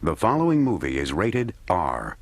The following movie is rated R.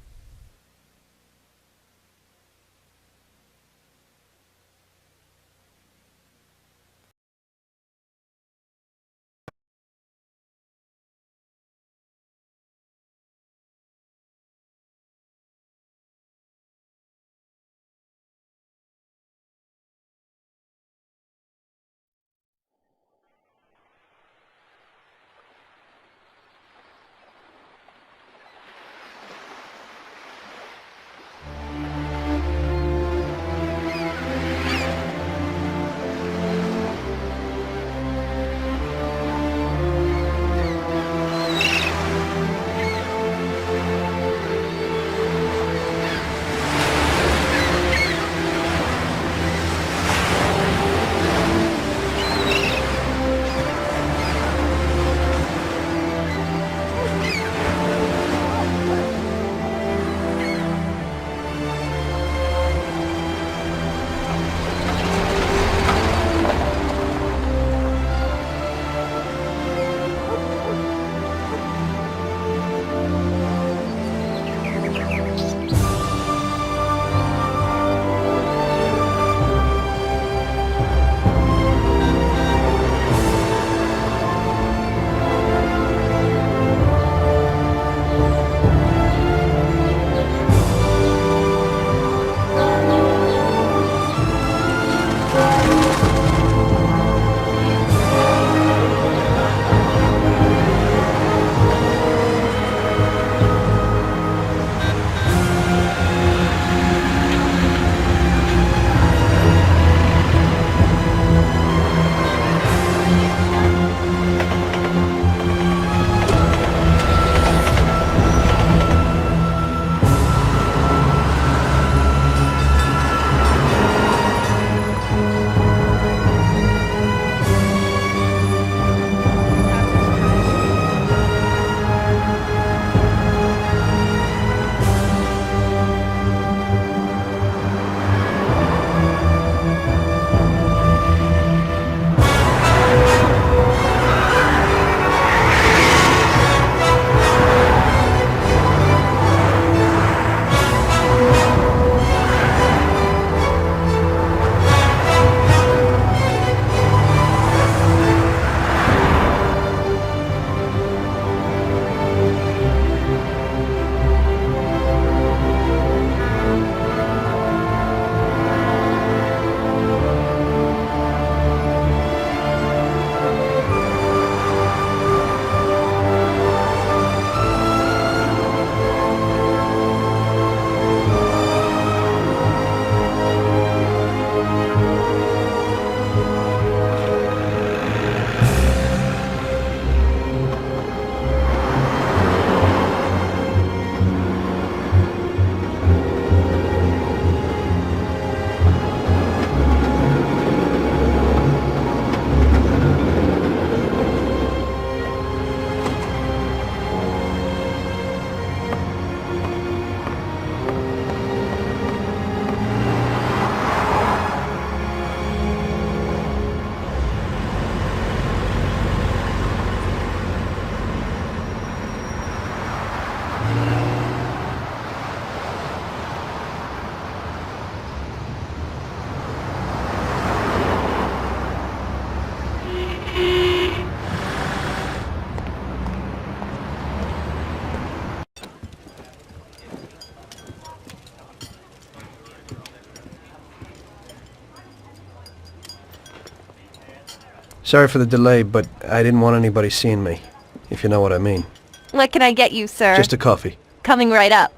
Sorry for the delay, but I didn't want anybody seeing me, if you know what I mean. What can I get you, sir? Just a coffee. Coming right up.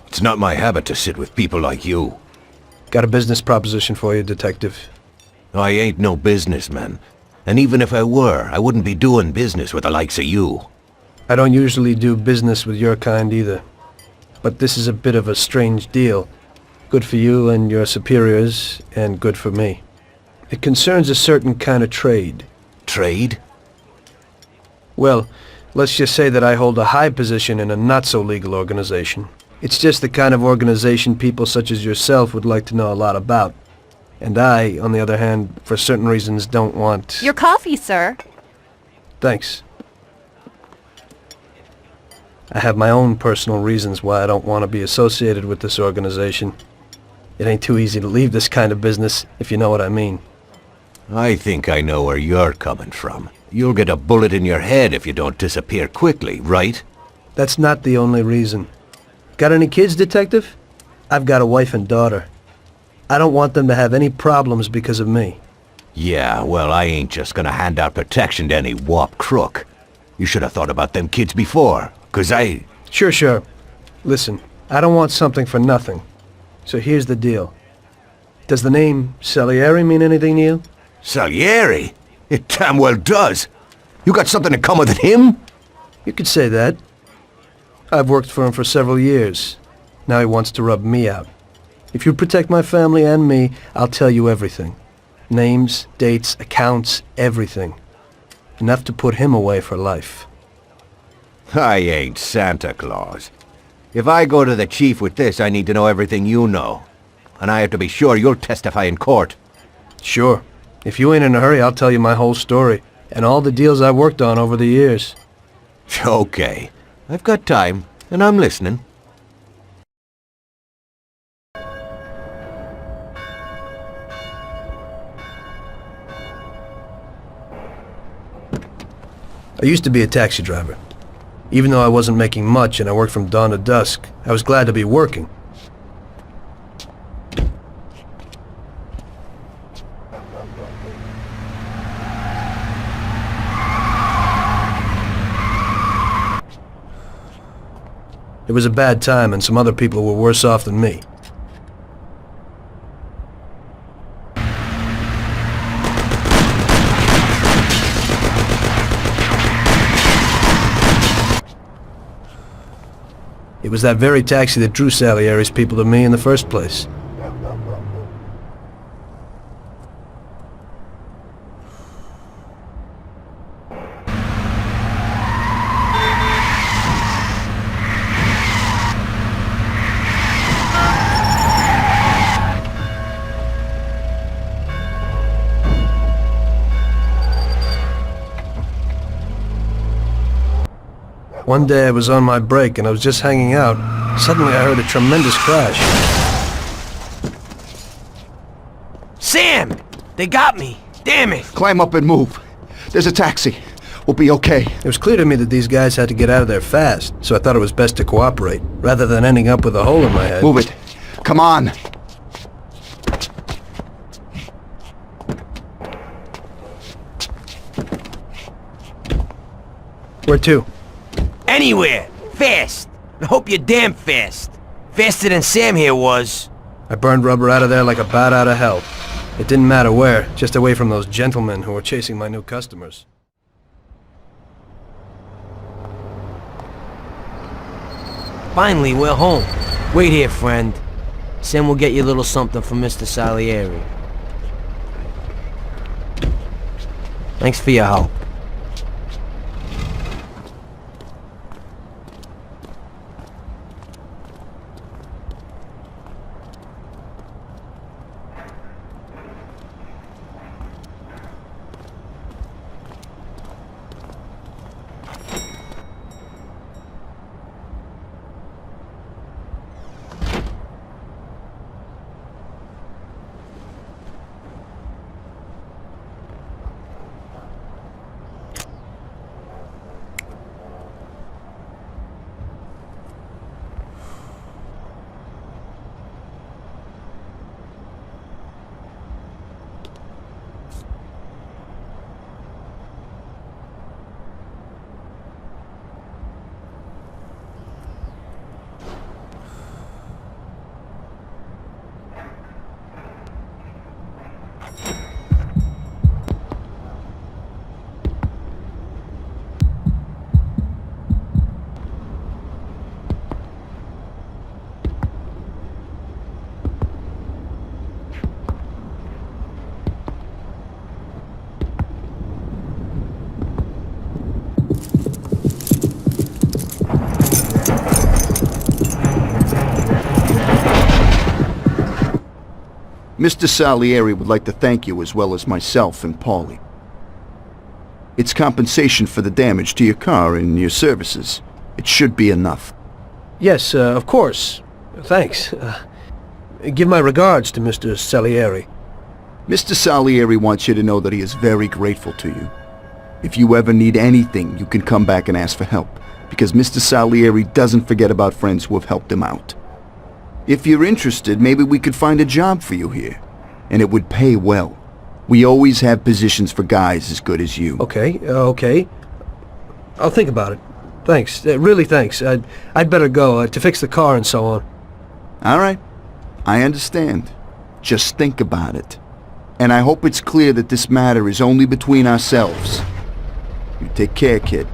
It's not my habit to sit with people like you. Got a business proposition for you, Detective. I ain't no businessman. And even if I were, I wouldn't be doing business with the likes of you. I don't usually do business with your kind either. But this is a bit of a strange deal. Good for you and your superiors, and good for me. It concerns a certain kind of trade. Trade? Well, let's just say that I hold a high position in a not-so-legal organization. It's just the kind of organization people such as yourself would like to know a lot about. And I, on the other hand, for certain reasons don't want... Your coffee, sir. Thanks. I have my own personal reasons why I don't want to be associated with this organization. It ain't too easy to leave this kind of business, if you know what I mean. I think I know where you're coming from. You'll get a bullet in your head if you don't disappear quickly, right? That's not the only reason. Got any kids, Detective? I've got a wife and daughter. I don't want them to have any problems because of me. Yeah, well, I ain't just gonna hand out protection to any wop crook. You should have thought about them kids before, 'cause I... Sure. Listen, I don't want something for nothing. So here's the deal. Does the name Salieri mean anything to you? Salieri? It damn well does. You got something in common with him? You could say that. I've worked for him for several years. Now he wants to rub me out. If you protect my family and me, I'll tell you everything. Names, dates, accounts, everything. Enough to put him away for life. I ain't Santa Claus. If I go to the chief with this, I need to know everything you know. And I have to be sure you'll testify in court. Sure. If you ain't in a hurry, I'll tell you my whole story, and all the deals I've worked on over the years. Okay. I've got time, and I'm listening. I used to be a taxi driver. Even though I wasn't making much and I worked from dawn to dusk, I was glad to be working. It was a bad time and some other people were worse off than me. It was that very taxi that drew Salieri's people to me in the first place. One day I was on my break and I was just hanging out. Suddenly I heard a tremendous crash. Sam! They got me! Damn it! Climb up and move. There's a taxi. We'll be okay. It was clear to me that these guys had to get out of there fast, so I thought it was best to cooperate, rather than ending up with a hole in my head. Move it. Come on. Where to? Anywhere! Fast! I hope you're damn fast. Faster than Sam here was. I burned rubber out of there like a bat out of hell. It didn't matter where, just away from those gentlemen who were chasing my new customers. Finally, we're home. Wait here, friend. Sam will get you a little something from Mr. Salieri. Thanks for your help. Mr. Salieri would like to thank you as well as myself and Paulie. It's compensation for the damage to your car and your services. It should be enough. Yes, of course. Thanks. Give my regards to Mr. Salieri. Mr. Salieri wants you to know that he is very grateful to you. If you ever need anything, you can come back and ask for help, because Mr. Salieri doesn't forget about friends who have helped him out. If you're interested, maybe we could find a job for you here, and it would pay well. We always have positions for guys as good as you. Okay. I'll think about it. Thanks. Really thanks. I'd better go to fix the car and so on. All right. I understand. Just think about it. And I hope it's clear that this matter is only between ourselves. You take care, kid.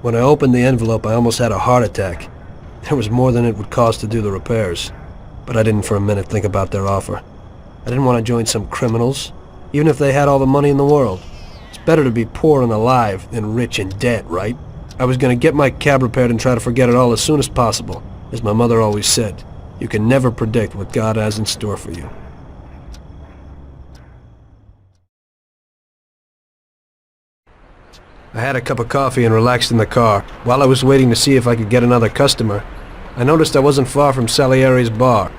When I opened the envelope, I almost had a heart attack. There was more than it would cost to do the repairs. But I didn't for a minute think about their offer. I didn't want to join some criminals, even if they had all the money in the world. It's better to be poor and alive than rich and dead, right? I was going to get my cab repaired and try to forget it all as soon as possible. As my mother always said, you can never predict what God has in store for you. I had a cup of coffee and relaxed in the car. While I was waiting to see if I could get another customer, I noticed I wasn't far from Salieri's bar.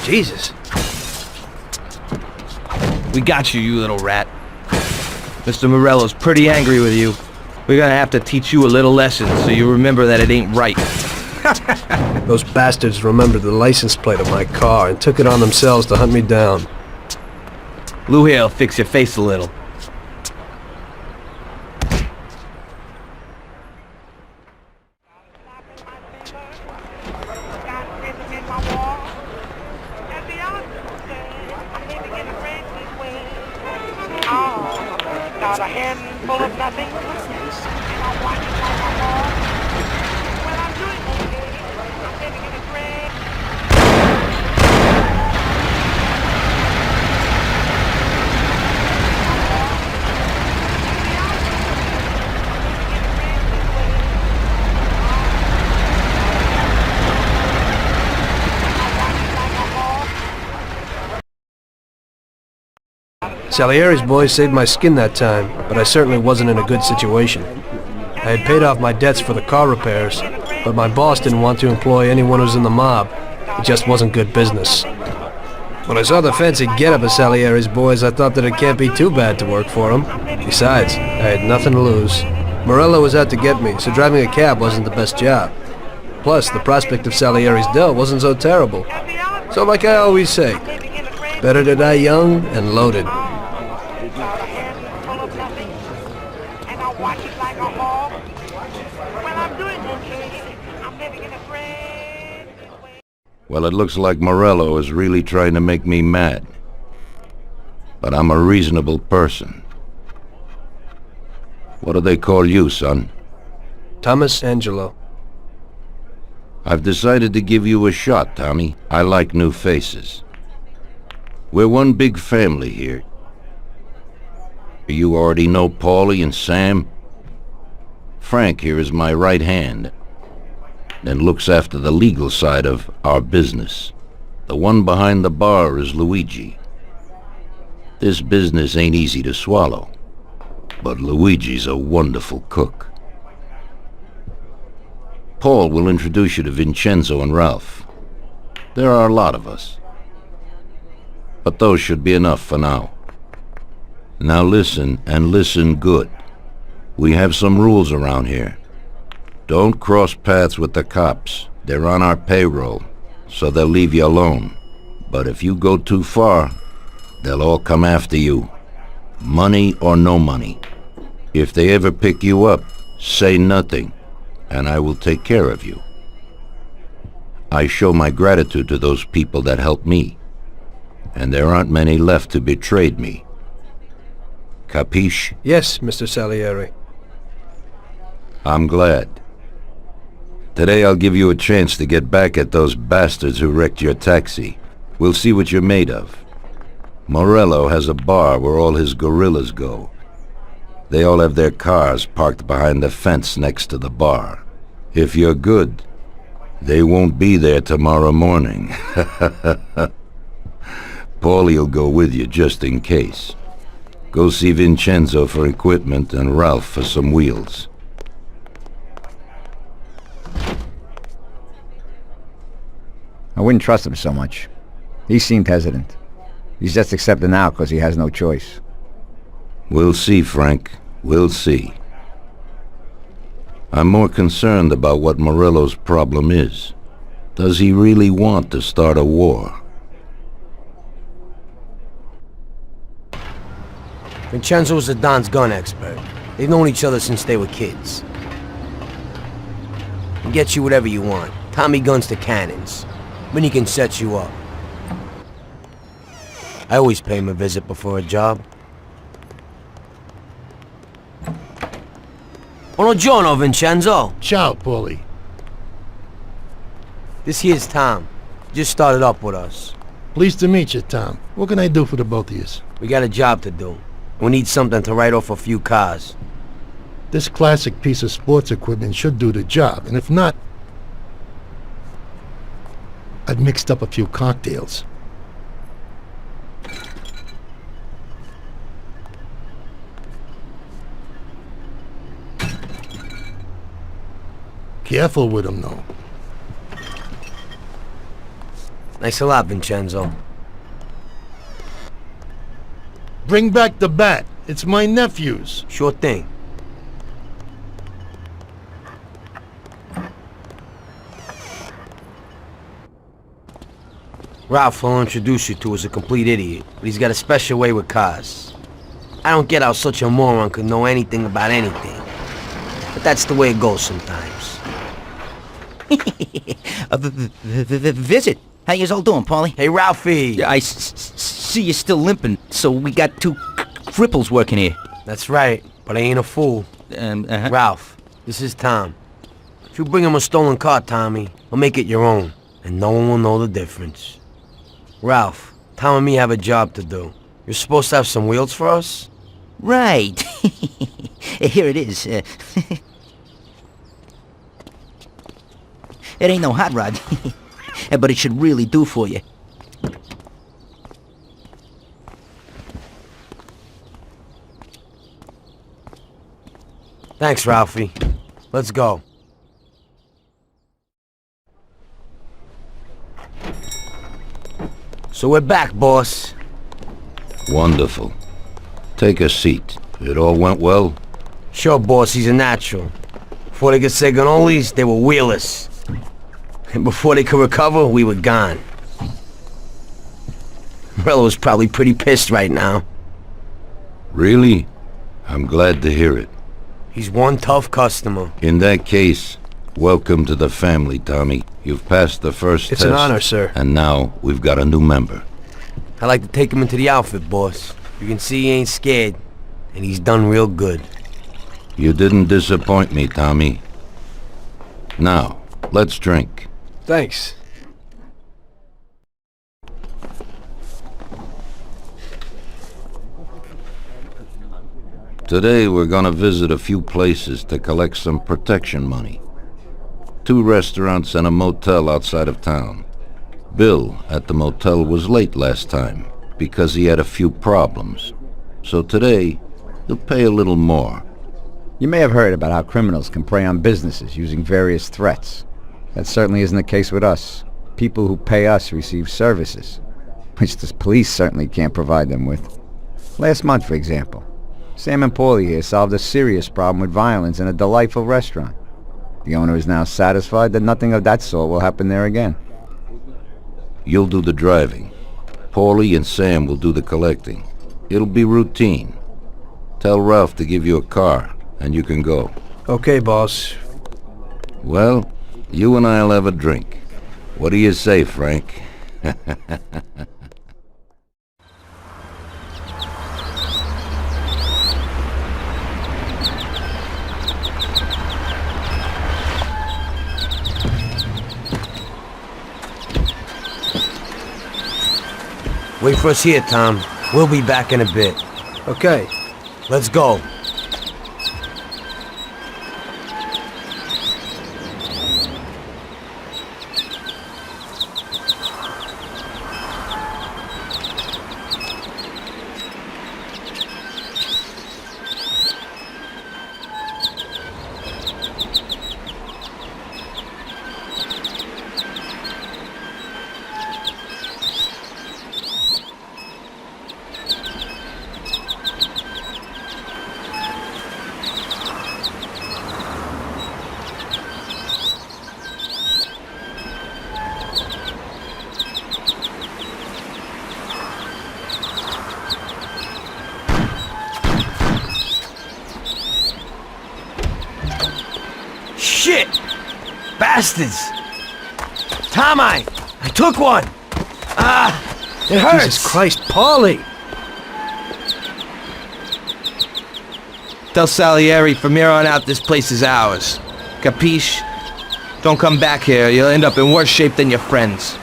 Jesus. We got you, you little rat. Mr. Morello's pretty angry with you. We're gonna have to teach you a little lesson so you remember that it ain't right. Those bastards remembered the license plate of my car and took it on themselves to hunt me down. Lou here'll fix your face a little. Got a handful of nothing. And I'm watching like a hawk. Well, I'm doing okay. I'm living in a grave. Salieri's boys saved my skin that time, but I certainly wasn't in a good situation. I had paid off my debts for the car repairs, but my boss didn't want to employ anyone who was in the mob. It just wasn't good business. When I saw the fancy get-up of Salieri's boys, I thought that it can't be too bad to work for them. Besides, I had nothing to lose. Morello was out to get me, so driving a cab wasn't the best job. Plus, the prospect of Salieri's dough wasn't so terrible. So like I always say, better to die young and loaded. Well, it looks like Morello is really trying to make me mad. But I'm a reasonable person. What do they call you, son? Thomas Angelo. I've decided to give you a shot, Tommy. I like new faces. We're one big family here. You already know Paulie and Sam. Frank here is my right hand, and looks after the legal side of our business. The one behind the bar is Luigi. This business ain't easy to swallow, but Luigi's a wonderful cook. Paul will introduce you to Vincenzo and Ralph. There are a lot of us, but those should be enough for now. Now listen, and listen good. We have some rules around here. Don't cross paths with the cops. They're on our payroll, so they'll leave you alone. But if you go too far, they'll all come after you. Money or no money. If they ever pick you up, say nothing, and I will take care of you. I show my gratitude to those people that helped me, and there aren't many left who betrayed me. Capiche? Yes, Mr. Salieri. I'm glad. Today I'll give you a chance to get back at those bastards who wrecked your taxi. We'll see what you're made of. Morello has a bar where all his gorillas go. They all have their cars parked behind the fence next to the bar. If you're good, they won't be there tomorrow morning. Paulie'll go with you just in case. Go see Vincenzo for equipment and Ralph for some wheels. I wouldn't trust him so much. He seemed hesitant. He's just accepting now because he has no choice. We'll see, Frank. We'll see. I'm more concerned about what Morello's problem is. Does he really want to start a war? Vincenzo is a Don's gun expert. They've known each other since they were kids. He gets you whatever you want. Tommy guns to cannons. Then he can set you up. I always pay him a visit before a job. Buongiorno, Vincenzo. Ciao, Paulie. This here's Tom. Just started up with us. Pleased to meet you, Tom. What can I do for the both of you? We got a job to do. We need something to write off a few cars. This classic piece of sports equipment should do the job, and if not, I've mixed up a few cocktails. Careful with them, though. Thanks a lot, Vincenzo. Bring back the bat. It's my nephew's. Sure thing. Ralph will introduce you to is a complete idiot, but he's got a special way with cars. I don't get how such a moron could know anything about anything. But that's the way it goes sometimes. Visit. How you all doing, Paulie? Hey, Ralphie! Yeah, I see you're still limping, so we got two cripples working here. That's right, but I ain't a fool. Ralph, this is Tom. If you bring him a stolen car, Tommy, I'll make it your own, and no one will know the difference. Ralph, Tom and me have a job to do. You're supposed to have some wheels for us? Right. Here it is. It ain't no hot rod, but it should really do for you. Thanks, Ralphie. Let's go. So we're back, boss. Wonderful. Take a seat. It all went well? Sure, boss, he's a natural. Before they could say cannolis, they were wheelers. And before they could recover, we were gone. Morello's probably pretty pissed right now. Really? I'm glad to hear it. He's one tough customer. In that case, welcome to the family, Tommy. You've passed the first test. It's an honor, sir. And now we've got a new member. I like to take him into the outfit, boss. You can see he ain't scared, and he's done real good. You didn't disappoint me, Tommy. Now, let's drink. Thanks. Today we're gonna visit a few places to collect some protection money. 2 restaurants and a motel outside of town. Bill at the motel was late last time because he had a few problems. So today, he'll pay a little more. You may have heard about how criminals can prey on businesses using various threats. That certainly isn't the case with us. People who pay us receive services, which the police certainly can't provide them with. Last month, for example, Sam and Paulie here solved a serious problem with violence in a delightful restaurant. The owner is now satisfied that nothing of that sort will happen there again. You'll do the driving. Paulie and Sam will do the collecting. It'll be routine. Tell Ralph to give you a car, and you can go. Okay, boss. Well, you and I'll have a drink. What do you say, Frank? Wait for us here, Tom. We'll be back in a bit. Okay. Let's go. Shit! Bastards! Tom, I took one! It hurts! Jesus Christ, Paulie! Tell Salieri from here on out this place is ours. Capiche? Don't come back here. You'll end up in worse shape than your friends.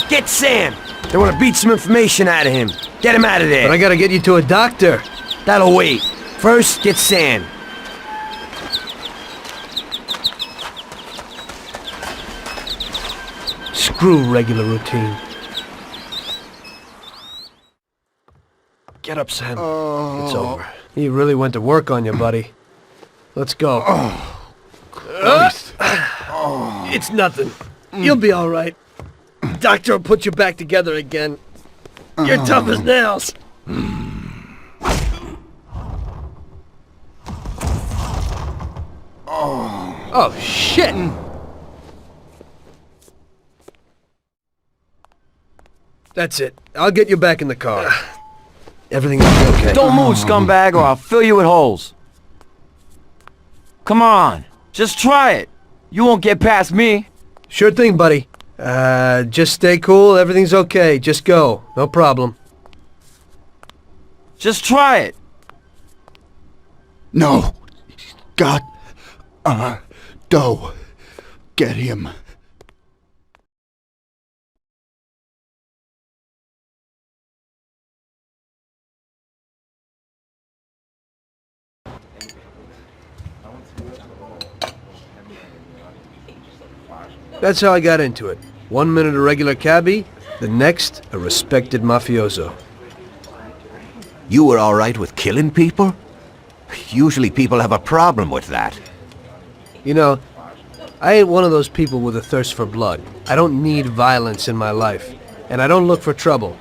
Get Sam! They want to beat some information out of him. Get him out of there. But I gotta get you to a doctor. That'll wait. First, get Sam. Screw regular routine. Get up, Sam. It's over. He really went to work on you, buddy. Let's go. It's nothing. You'll be all right. Doctor will put you back together again. You're tough as nails. Oh, shit! That's it. I'll get you back in the car. Everything will be okay. Don't move, scumbag, or I'll fill you with holes. Come on, just try it. You won't get past me. Sure thing, buddy. Just stay cool. Everything's okay. Just go. No problem. Just try it. No. God. Doe. Get him. That's how I got into it. 1 minute a regular cabbie, the next a respected mafioso. You were all right with killing people? Usually people have a problem with that. You know, I ain't one of those people with a thirst for blood. I don't need violence in my life, and I don't look for trouble.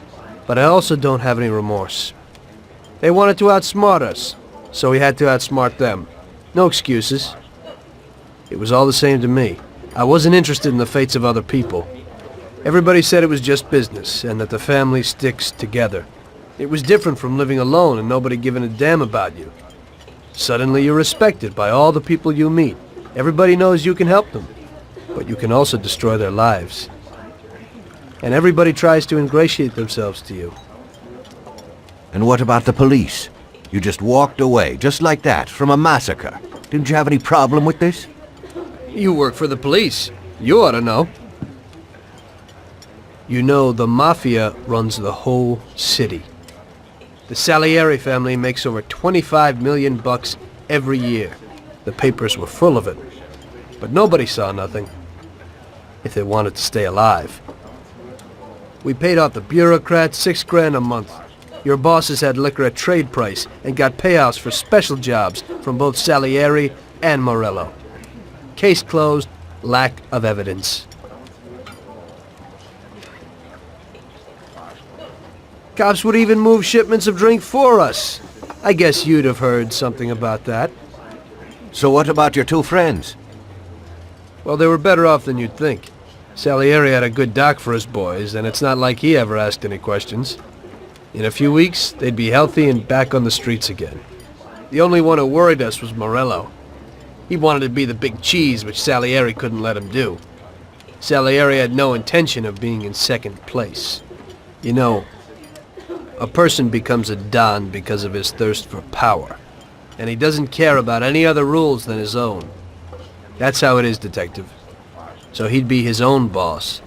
But I also don't have any remorse. They wanted to outsmart us, so we had to outsmart them. No excuses. It was all the same to me. I wasn't interested in the fates of other people. Everybody said it was just business, and that the family sticks together. It was different from living alone and nobody giving a damn about you. Suddenly you're respected by all the people you meet. Everybody knows you can help them, but you can also destroy their lives. And everybody tries to ingratiate themselves to you. And what about the police? You just walked away, just like that, from a massacre. Didn't you have any problem with this? You work for the police. You ought to know. You know, the Mafia runs the whole city. The Salieri family makes over 25 million bucks every year. The papers were full of it. But nobody saw nothing. If they wanted to stay alive. We paid off the bureaucrats $6 grand a month. Your bosses had liquor at trade price and got payouts for special jobs from both Salieri and Morello. Case closed, lack of evidence. Cops would even move shipments of drink for us. I guess you'd have heard something about that. So what about your two friends? Well, they were better off than you'd think. Salieri had a good doc for his boys, and it's not like he ever asked any questions. In a few weeks, they'd be healthy and back on the streets again. The only one who worried us was Morello. He wanted to be the big cheese, which Salieri couldn't let him do. Salieri had no intention of being in second place. You know, a person becomes a Don because of his thirst for power, and he doesn't care about any other rules than his own. That's how it is, Detective. So he'd be his own boss,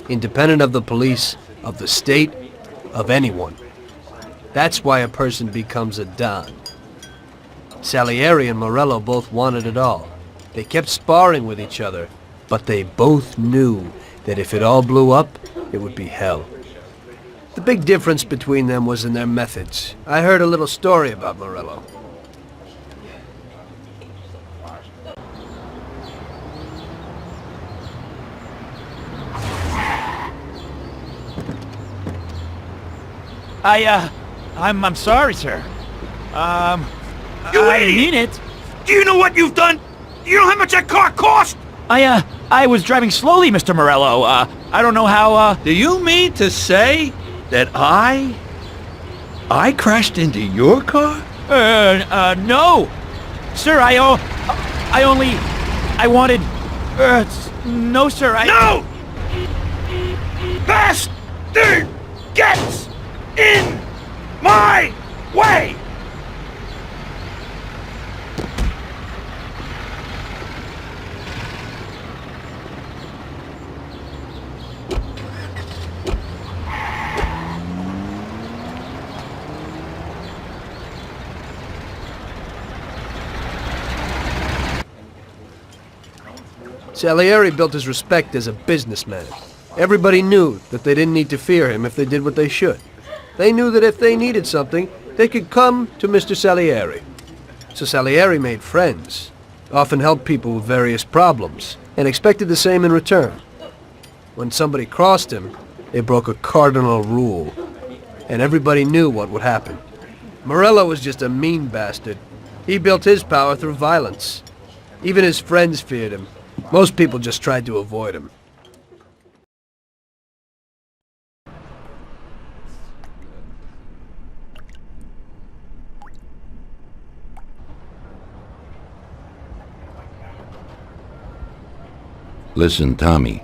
independent of the police, of the state, of anyone. That's why a person becomes a Don. Salieri and Morello both wanted it all. They kept sparring with each other, but they both knew that if it all blew up, it would be hell. The big difference between them was in their methods. I heard a little story about Morello. I'm sorry, sir. You I idiot! mean it. Do you know what you've done? You know how much that car cost? I was driving slowly, Mr. Morello. I don't know how, Do you mean to say that I crashed into your car? no. Sir, I wanted, no, sir, No! Bastard gets in my way! Salieri built his respect as a businessman. Everybody knew that they didn't need to fear him if they did what they should. They knew that if they needed something, they could come to Mr. Salieri. So Salieri made friends, often helped people with various problems, and expected the same in return. When somebody crossed him, they broke a cardinal rule, and everybody knew what would happen. Morello was just a mean bastard. He built his power through violence. Even his friends feared him. Most people just tried to avoid him. Listen, Tommy,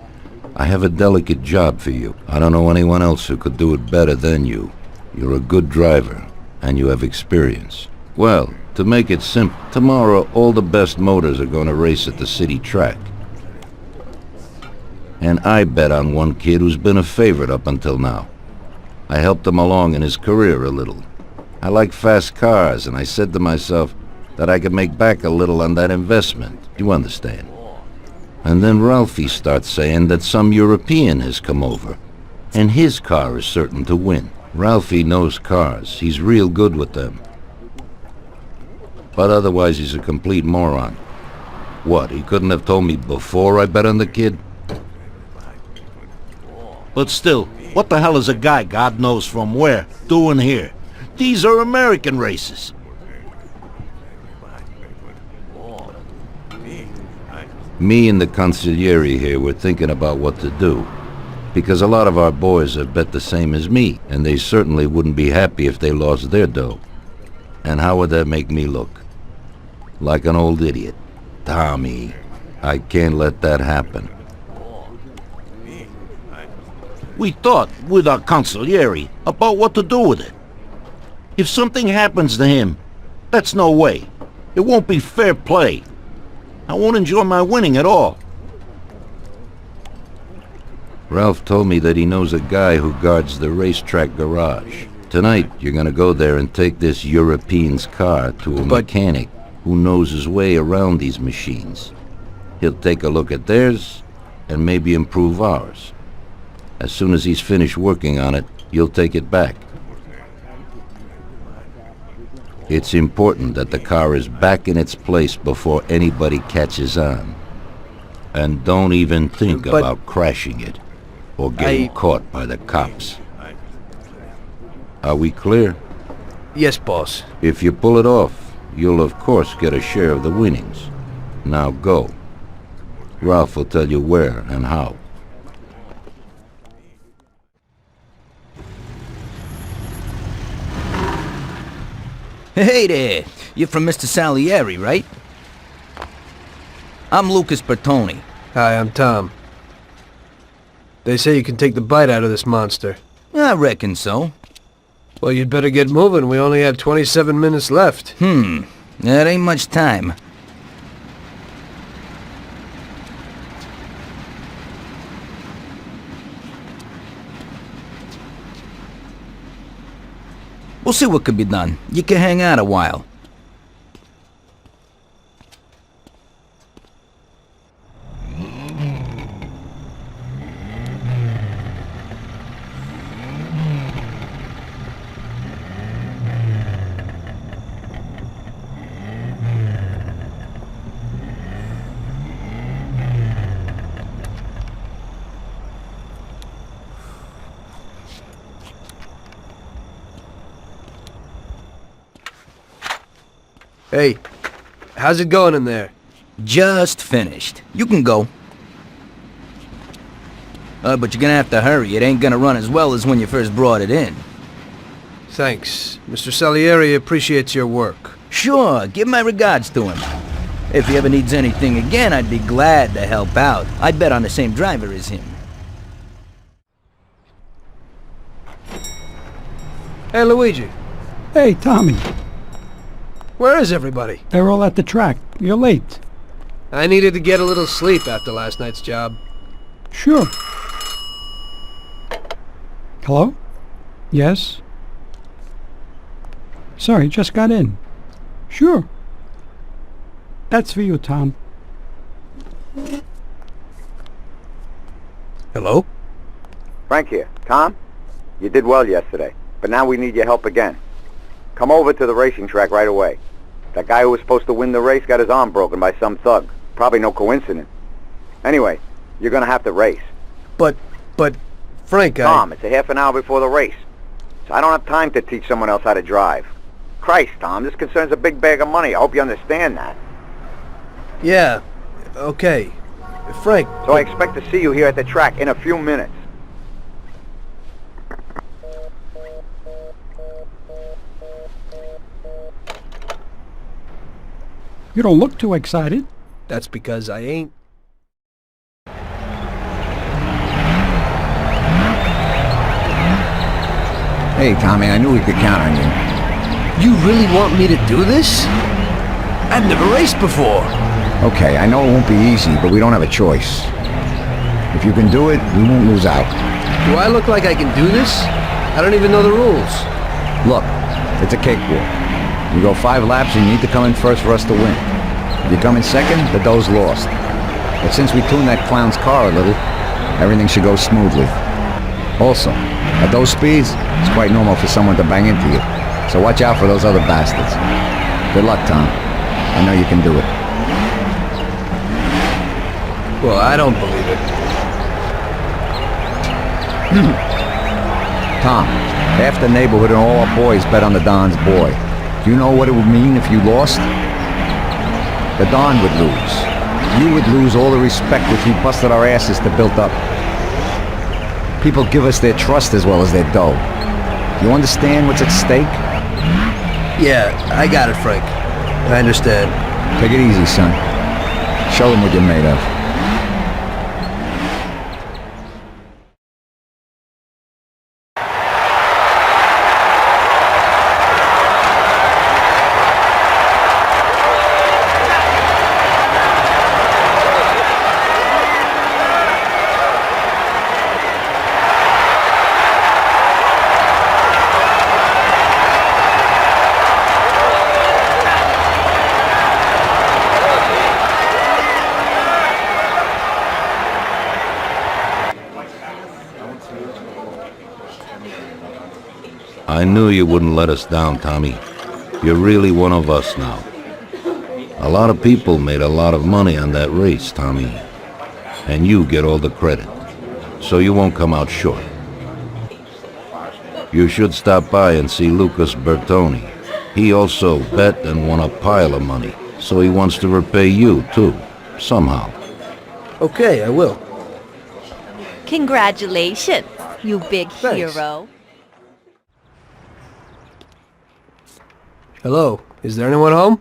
I have a delicate job for you. I don't know anyone else who could do it better than you. You're a good driver, and you have experience. Well, to make it simple, tomorrow all the best motors are going to race at the city track. And I bet on one kid who's been a favorite up until now. I helped him along in his career a little. I like fast cars, and I said to myself that I could make back a little on that investment. You understand? And then Ralphie starts saying that some European has come over, and his car is certain to win. Ralphie knows cars. He's real good with them. But otherwise he's a complete moron. What, he couldn't have told me before I bet on the kid? But still, what the hell is a guy, God knows from where, doing here? These are American races. Me and the consigliere here were thinking about what to do, because a lot of our boys have bet the same as me, and they certainly wouldn't be happy if they lost their dough. And how would that make me look? Like an old idiot. Tommy, I can't let that happen. We thought, with our consigliere, about what to do with it. If something happens to him, that's no way. It won't be fair play. I won't enjoy my winning at all. Ralph told me that he knows a guy who guards the racetrack garage. Tonight, you're gonna go there and take this European's car to a mechanic who knows his way around these machines. He'll take a look at theirs and maybe improve ours. As soon as he's finished working on it, you'll take it back. It's important that the car is back in its place before anybody catches on. And don't even think about crashing it or getting caught by the cops. Are we clear? Yes, boss. If you pull it off, you'll of course get a share of the winnings. Now go. Ralph will tell you where and how. Hey there, you're from Mr. Salieri, right? I'm Lucas Bertoni. Hi, I'm Tom. They say you can take the bite out of this monster. I reckon so. Well, you'd better get moving. We only have 27 minutes left. That ain't much time. We'll see what could be done. You can hang out a while. Hey, how's it going in there? Just finished. You can go. But you're gonna have to hurry. It ain't gonna run as well as when you first brought it in. Thanks. Mr. Salieri appreciates your work. Sure, give my regards to him. If he ever needs anything again, I'd be glad to help out. I'd bet on the same driver as him. Hey, Luigi. Hey, Tommy. Where is everybody? They're all at the track. You're late. I needed to get a little sleep after last night's job. Sure. Hello? Yes? Sorry, just got in. Sure. That's for you, Tom. Hello? Frank here. Tom? You did well yesterday, but now we need your help again. Come over to the racing track right away. That guy who was supposed to win the race got his arm broken by some thug. Probably no coincidence. Anyway, you're gonna have to race. But, Frank, Tom, it's a half an hour before the race. So I don't have time to teach someone else how to drive. Christ, Tom, this concerns a big bag of money. I hope you understand that. Yeah, okay. Frank... So I expect to see you here at the track in a few minutes. You don't look too excited. That's because I ain't. Hey, Tommy, I knew we could count on you. You really want me to do this? I've never raced before. Okay, I know it won't be easy, but we don't have a choice. If you can do it, we won't lose out. Do I look like I can do this? I don't even know the rules. Look, it's a cakewalk. You go 5 laps and you need to come in first for us to win. If you come in second, the dough's lost. But since we tuned that clown's car a little, everything should go smoothly. Also, at those speeds, it's quite normal for someone to bang into you. So watch out for those other bastards. Good luck, Tom. I know you can do it. Well, I don't believe it. Tom, half the neighborhood and all our boys bet on the Don's boy. Do you know what it would mean if you lost? The Don would lose. You would lose all the respect which we busted our asses to build up. People give us their trust as well as their dough. Do you understand what's at stake? Yeah, I got it, Frank. I understand. Take it easy, son. Show them what you're made of. I knew you wouldn't let us down, Tommy. You're really one of us now. A lot of people made a lot of money on that race, Tommy. And you get all the credit. So you won't come out short. You should stop by and see Lucas Bertoni. He also bet and won a pile of money. So he wants to repay you, too. Somehow. Okay, I will. Congratulations, you big Thanks. hero. Hello, is there anyone home?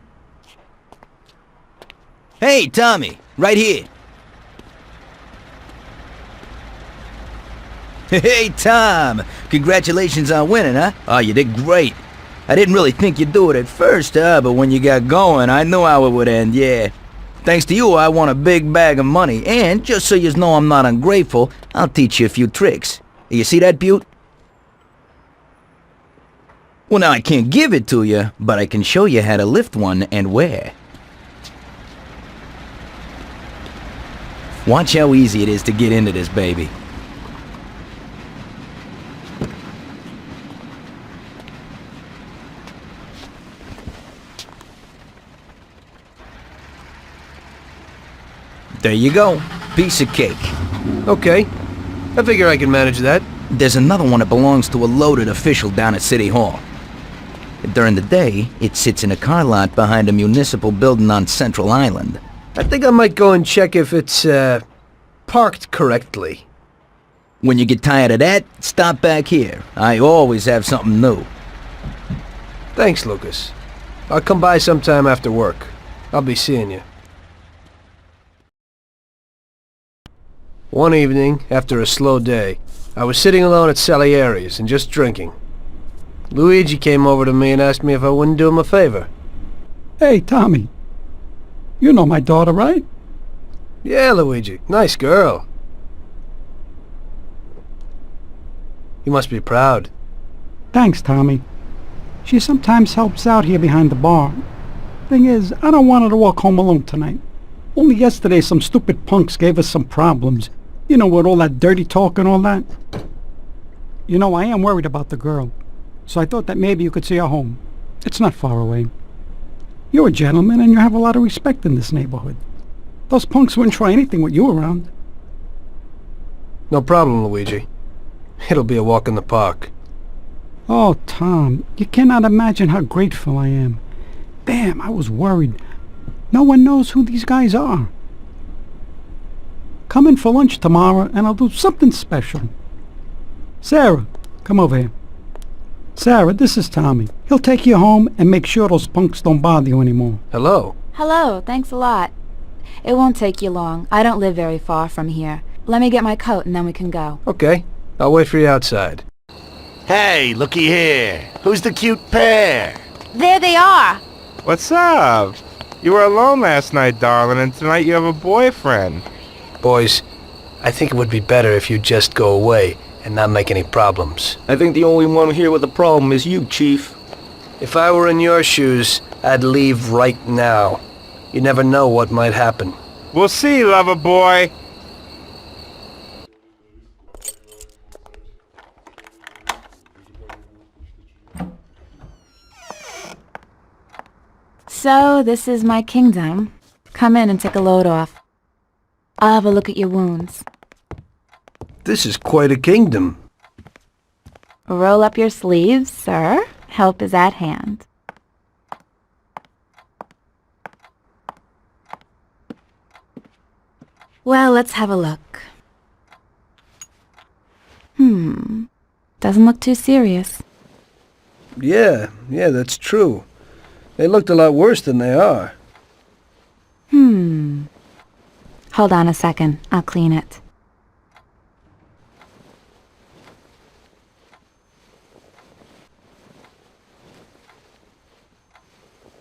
Hey, Tommy, right here. Hey, Tom, congratulations on winning, huh? Oh, you did great. I didn't really think you'd do it at first, but when you got going, I knew how it would end, yeah. Thanks to you, I won a big bag of money, and just so you know I'm not ungrateful, I'll teach you a few tricks. You see that, Butte? Well, now I can't give it to you, but I can show you how to lift one and where. Watch how easy it is to get into this baby. There you go. Piece of cake. Okay. I figure I can manage that. There's another one that belongs to a loaded official down at City Hall. During the day, it sits in a car lot behind a municipal building on Central Island. I think I might go and check if it's, parked correctly. When you get tired of that, stop back here. I always have something new. Thanks, Lucas. I'll come by sometime after work. I'll be seeing you. One evening, after a slow day, I was sitting alone at Salieri's and just drinking. Luigi came over to me and asked me if I wouldn't do him a favor. Hey, Tommy. You know my daughter, right? Yeah, Luigi. Nice girl. You must be proud. Thanks, Tommy. She sometimes helps out here behind the bar. Thing is, I don't want her to walk home alone tonight. Only yesterday some stupid punks gave us some problems. You know, with all that dirty talk and all that. You know, I am worried about the girl. So I thought that maybe you could see her home. It's not far away. You're a gentleman and you have a lot of respect in this neighborhood. Those punks wouldn't try anything with you around. No problem, Luigi. It'll be a walk in the park. Oh, Tom, you cannot imagine how grateful I am. Damn, I was worried. No one knows who these guys are. Come in for lunch tomorrow and I'll do something special. Sarah, come over here. Sarah, this is Tommy. He'll take you home and make sure those punks don't bother you anymore. Hello. Hello, thanks a lot. It won't take you long. I don't live very far from here. Let me get my coat and then we can go. Okay. I'll wait for you outside. Hey, looky here. Who's the cute pair? There they are! What's up? You were alone last night, darling, and tonight you have a boyfriend. Boys, I think it would be better if you just go away and not make any problems. I think the only one here with a problem is you, Chief. If I were in your shoes, I'd leave right now. You never know what might happen. We'll see, lover boy. So, this is my kingdom. Come in and take a load off. I'll have a look at your wounds. This is quite a kingdom. Roll up your sleeves, sir. Help is at hand. Well, let's have a look. Doesn't look too serious. Yeah, that's true. They looked a lot worse than they are. Hold on a second. I'll clean it.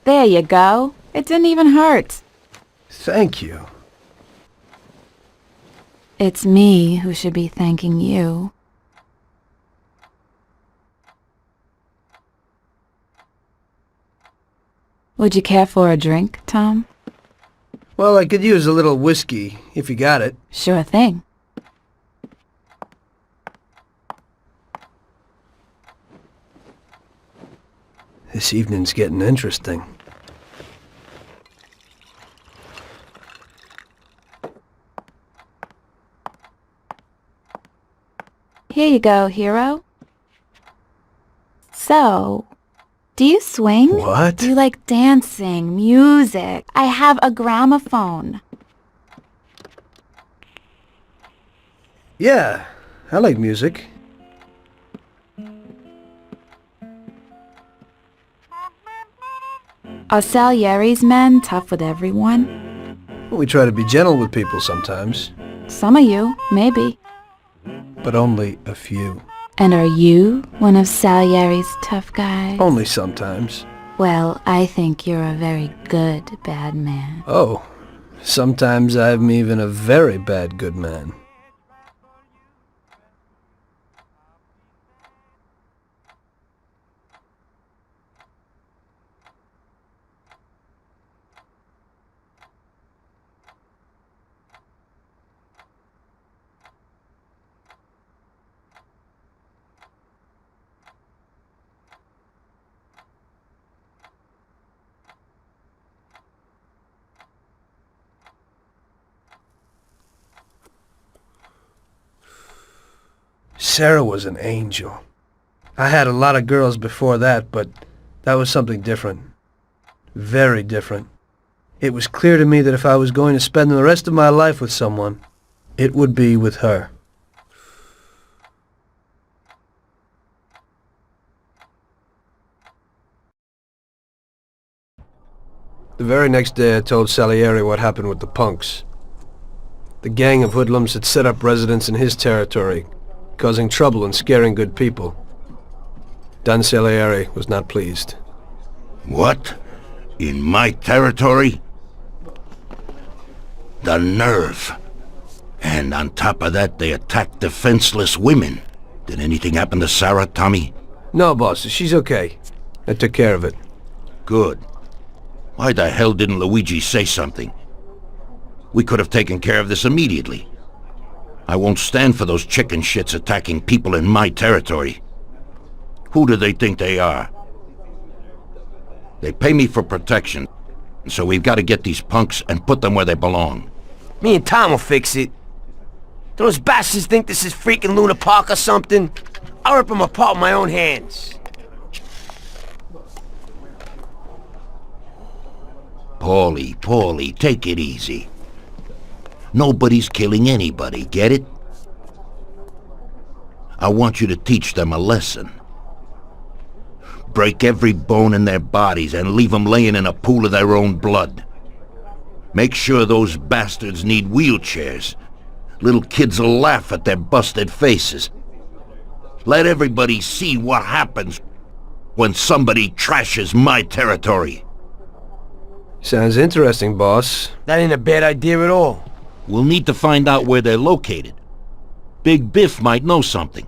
There you go. It didn't even hurt. Thank you. It's me who should be thanking you. Would you care for a drink, Tom? Well, I could use a little whiskey, if you got it. Sure thing. This evening's getting interesting. Here you go, hero. So, do you swing? What? Do you like dancing, music? I have a gramophone. Yeah, I like music. Are Salieri's men tough with everyone? We try to be gentle with people sometimes. Some of you, maybe. But only a few. And are you one of Salieri's tough guys? Only sometimes. Well, I think you're a very good bad man. Oh, sometimes I'm even a very bad good man. Sarah was an angel. I had a lot of girls before that, but that was something different. Very different. It was clear to me that if I was going to spend the rest of my life with someone, it would be with her. The very next day I told Salieri what happened with the punks. The gang of hoodlums had set up residence in his territory, causing trouble and scaring good people. Don Salieri was not pleased. What? In my territory? The nerve. And on top of that, they attacked defenseless women. Did anything happen to Sarah, Tommy? No, boss. She's okay. I took care of it. Good. Why the hell didn't Luigi say something? We could have taken care of this immediately. I won't stand for those chicken shits attacking people in my territory. Who do they think they are? They pay me for protection, so we've got to get these punks and put them where they belong. Me and Tom will fix it. Do those bastards think this is freaking Luna Park or something? I'll rip them apart with my own hands. Paulie, take it easy. Nobody's killing anybody, get it? I want you to teach them a lesson. Break every bone in their bodies and leave them laying in a pool of their own blood. Make sure those bastards need wheelchairs. Little kids will laugh at their busted faces. Let everybody see what happens when somebody trashes my territory. Sounds interesting, boss. That ain't a bad idea at all. We'll need to find out where they're located. Big Biff might know something.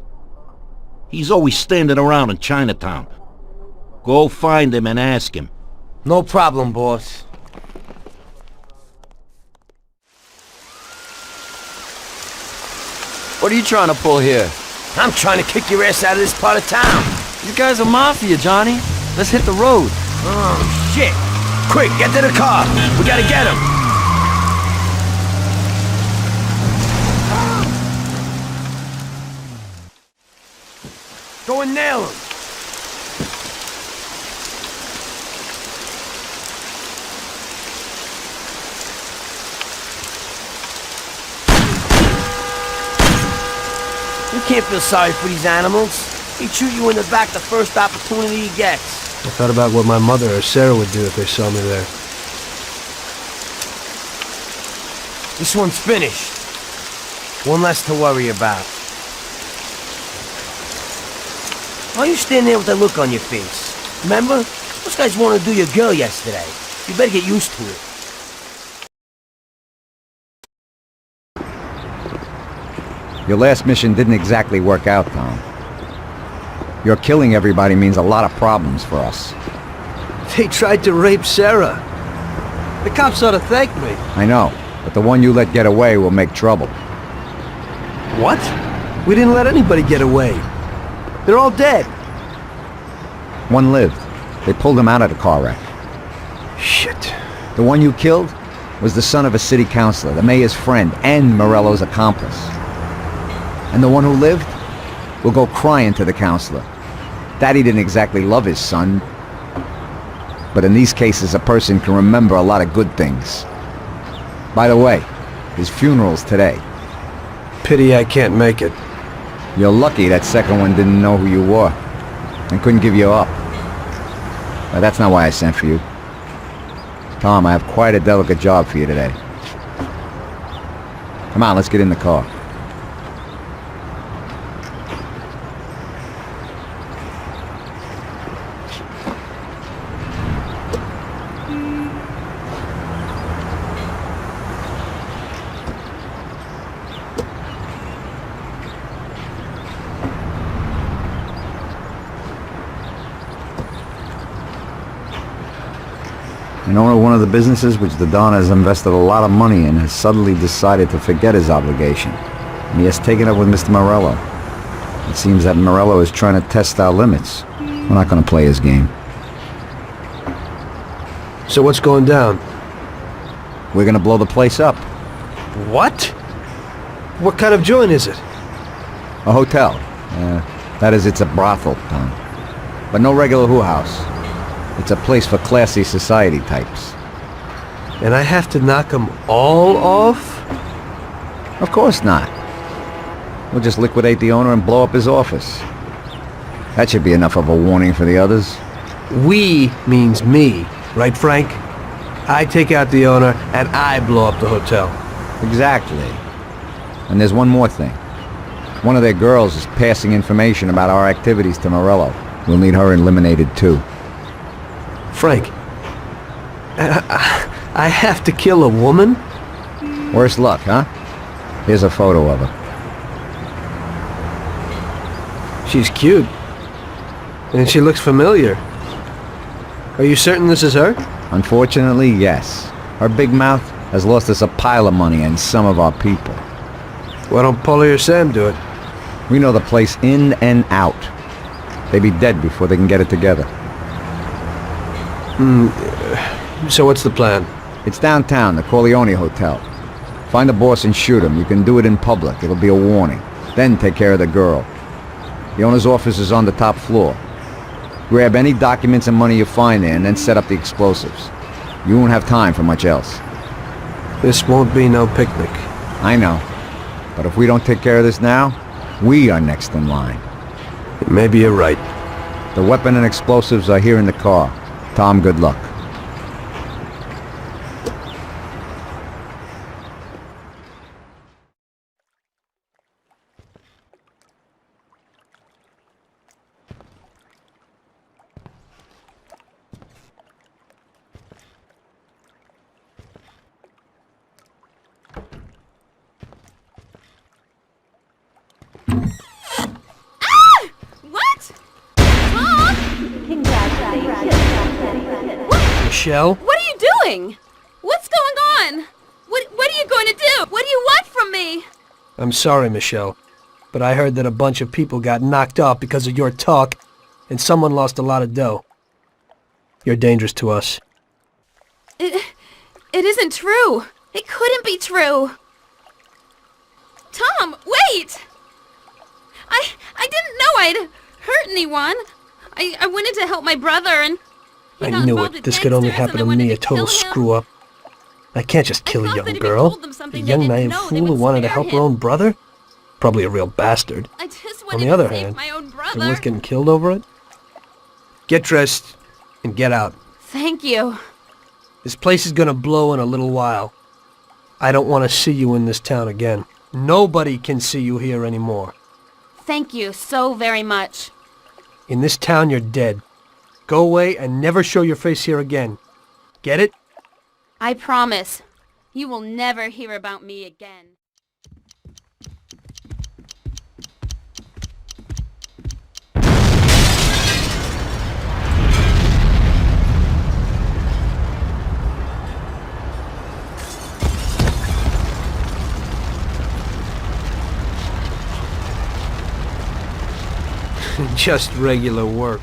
He's always standing around in Chinatown. Go find him and ask him. No problem, boss. What are you trying to pull here? I'm trying to kick your ass out of this part of town. You guys are Mafia, Johnny. Let's hit the road. Oh, shit. Quick, get to the car. We gotta get him. Go and nail him. You can't feel sorry for these animals. He'd shoot you in the back the first opportunity he gets. I thought about what my mother or Sarah would do if they saw me there. This one's finished. One less to worry about. Why are you standing there with that look on your face? Remember? Those guys wanted to do your girl yesterday. You better get used to it. Your last mission didn't exactly work out, Tom. Your killing everybody means a lot of problems for us. They tried to rape Sarah. The cops ought to thank me. I know, but the one you let get away will make trouble. What? We didn't let anybody get away. They're all dead. One lived. They pulled him out of the car wreck. Shit. The one you killed was the son of a city councilor, the mayor's friend, and Morello's accomplice. And the one who lived will go crying to the councilor. Daddy didn't exactly love his son, but in these cases a person can remember a lot of good things. By the way, his funeral's today. Pity I can't make it. You're lucky that second one didn't know who you were and couldn't give you up. But that's not why I sent for you. Tom, I have quite a delicate job for you today. Come on, let's get in the car. An owner of one of the businesses which the Don has invested a lot of money in has suddenly decided to forget his obligation, and he has taken up with Mr. Morello. It seems that Morello is trying to test our limits. We're not going to play his game. So what's going down? We're going to blow the place up. What? What kind of joint is it? A hotel. That is, it's a brothel, Tom. But no regular who house. It's a place for classy society types. And I have to knock them all off? Of course not. We'll just liquidate the owner and blow up his office. That should be enough of a warning for the others. We means me, right, Frank? I take out the owner and I blow up the hotel. Exactly. And there's one more thing. One of their girls is passing information about our activities to Morello. We'll need her eliminated too. Frank, I have to kill a woman? Worse luck, huh? Here's a photo of her. She's cute. And she looks familiar. Are you certain this is her? Unfortunately, yes. Her big mouth has lost us a pile of money and some of our people. Why don't Paulie or Sam do it? We know the place in and out. They'd be dead before they can get it together. So what's the plan? It's downtown, the Corleone Hotel. Find the boss and shoot him. You can do it in public. It'll be a warning. Then take care of the girl. The owner's office is on the top floor. Grab any documents and money you find there and then set up the explosives. You won't have time for much else. This won't be no picnic. I know. But if we don't take care of this now, we are next in line. Maybe you're right. The weapon and explosives are here in the car. Tom, good luck. Michelle? What are you doing? What's going on? What are you going to do? What do you want from me? I'm sorry, Michelle, but I heard that a bunch of people got knocked off because of your talk, and someone lost a lot of dough. You're dangerous to us. It isn't true. It couldn't be true. Tom, wait! I didn't know I'd hurt anyone. I wanted to help my brother and... I knew it. This could only happen to me, a total screw-up. I can't just kill a young girl. A young naive fool who wanted to help her own brother? Probably a real bastard. On the other hand, is it worth getting killed over it? Get dressed and get out. Thank you. This place is gonna blow in a little while. I don't want to see you in this town again. Nobody can see you here anymore. Thank you so very much. In this town, you're dead. Go away and never show your face here again. Get it? I promise. You will never hear about me again. Just regular work.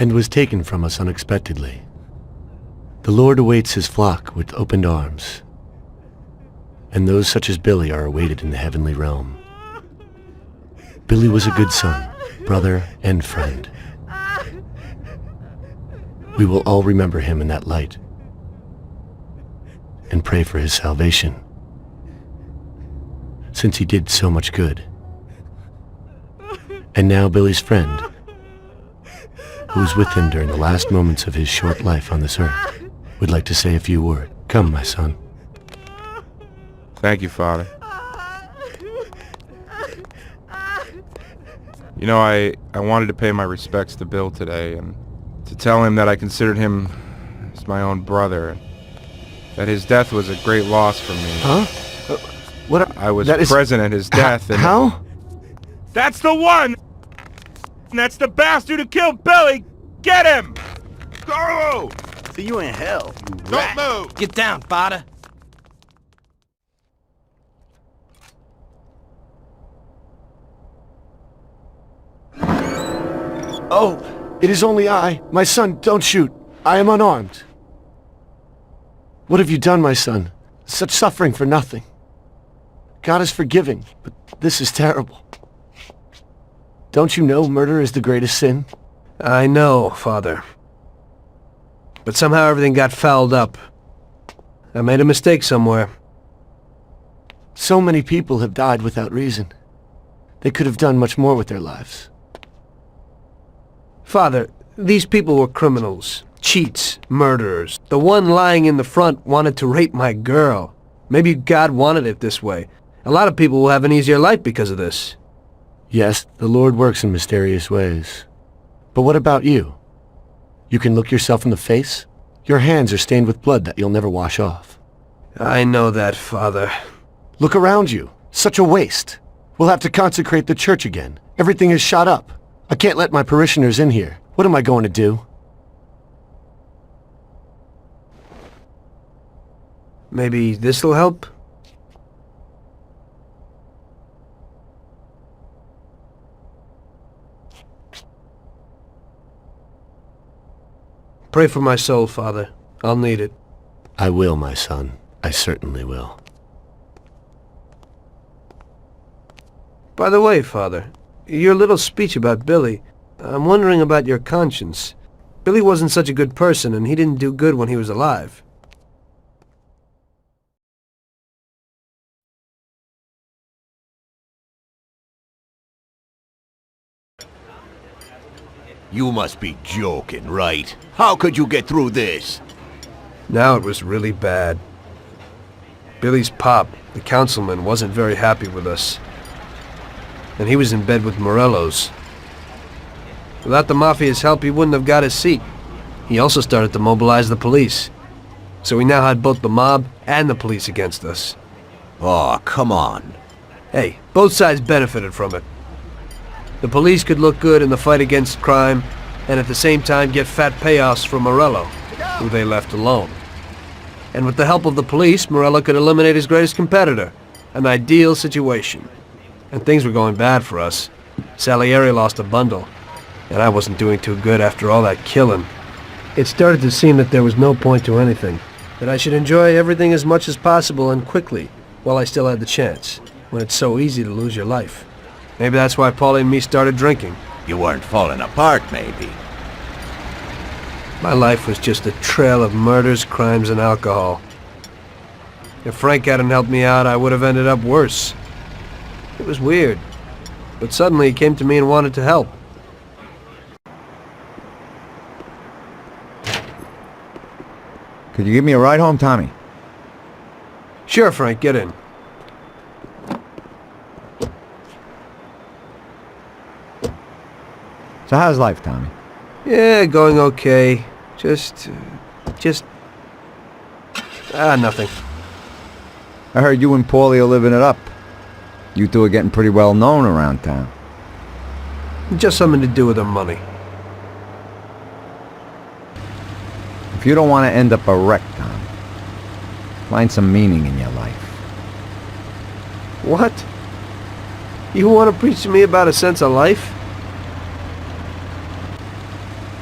And was taken from us unexpectedly. The Lord awaits his flock with opened arms, and those such as Billy are awaited in the heavenly realm. Billy was a good son, brother, and friend. We will all remember him in that light and pray for his salvation, since he did so much good. And now Billy's friend who was with him during the last moments of his short life on this earth, would like to say a few words. Come, my son. Thank you, Father. You know, I wanted to pay my respects to Bill today and to tell him that I considered him as my own brother, and that his death was a great loss for me. Huh? What? I was present at his death. And how? That's the one! That's the bastard who killed Billy! Get him! Carlo! See you in hell, you Don't move! Get down, Vávra. Oh, it is only I. My son, don't shoot. I am unarmed. What have you done, my son? Such suffering for nothing. God is forgiving, but this is terrible. Don't you know murder is the greatest sin? I know, Father. But somehow everything got fouled up. I made a mistake somewhere. So many people have died without reason. They could have done much more with their lives. Father, these people were criminals, cheats, murderers. The one lying in the front wanted to rape my girl. Maybe God wanted it this way. A lot of people will have an easier life because of this. Yes, the Lord works in mysterious ways. But what about you? You can look yourself in the face? Your hands are stained with blood that you'll never wash off. I know that, Father. Look around you. Such a waste. We'll have to consecrate the church again. Everything is shot up. I can't let my parishioners in here. What am I going to do? Maybe this'll help? Pray for my soul, Father. I'll need it. I will, my son. I certainly will. By the way, Father, your little speech about Billy, I'm wondering about your conscience. Billy wasn't such a good person, and he didn't do good when he was alive. You must be joking, right? How could you get through this? Now it was really bad. Billy's pop, the councilman, wasn't very happy with us. And he was in bed with Morello's. Without the Mafia's help, he wouldn't have got his seat. He also started to mobilize the police. So we now had both the mob and the police against us. Oh, come on. Hey, both sides benefited from it. The police could look good in the fight against crime, and at the same time get fat payoffs from Morello, who they left alone. And with the help of the police, Morello could eliminate his greatest competitor. An ideal situation. And things were going bad for us. Salieri lost a bundle, and I wasn't doing too good after all that killing. It started to seem that there was no point to anything, that I should enjoy everything as much as possible and quickly, while I still had the chance, when it's so easy to lose your life. Maybe that's why Paulie and me started drinking. You weren't falling apart, maybe. My life was just a trail of murders, crimes, and alcohol. If Frank hadn't helped me out, I would have ended up worse. It was weird, but suddenly he came to me and wanted to help. Could you give me a ride home, Tommy? Sure, Frank, get in. So how's life, Tommy? Yeah, going okay. Nothing. I heard you and Paulie are living it up. You two are getting pretty well known around town. Just something to do with the money. If you don't want to end up a wreck, Tom, find some meaning in your life. What? You want to preach to me about a sense of life?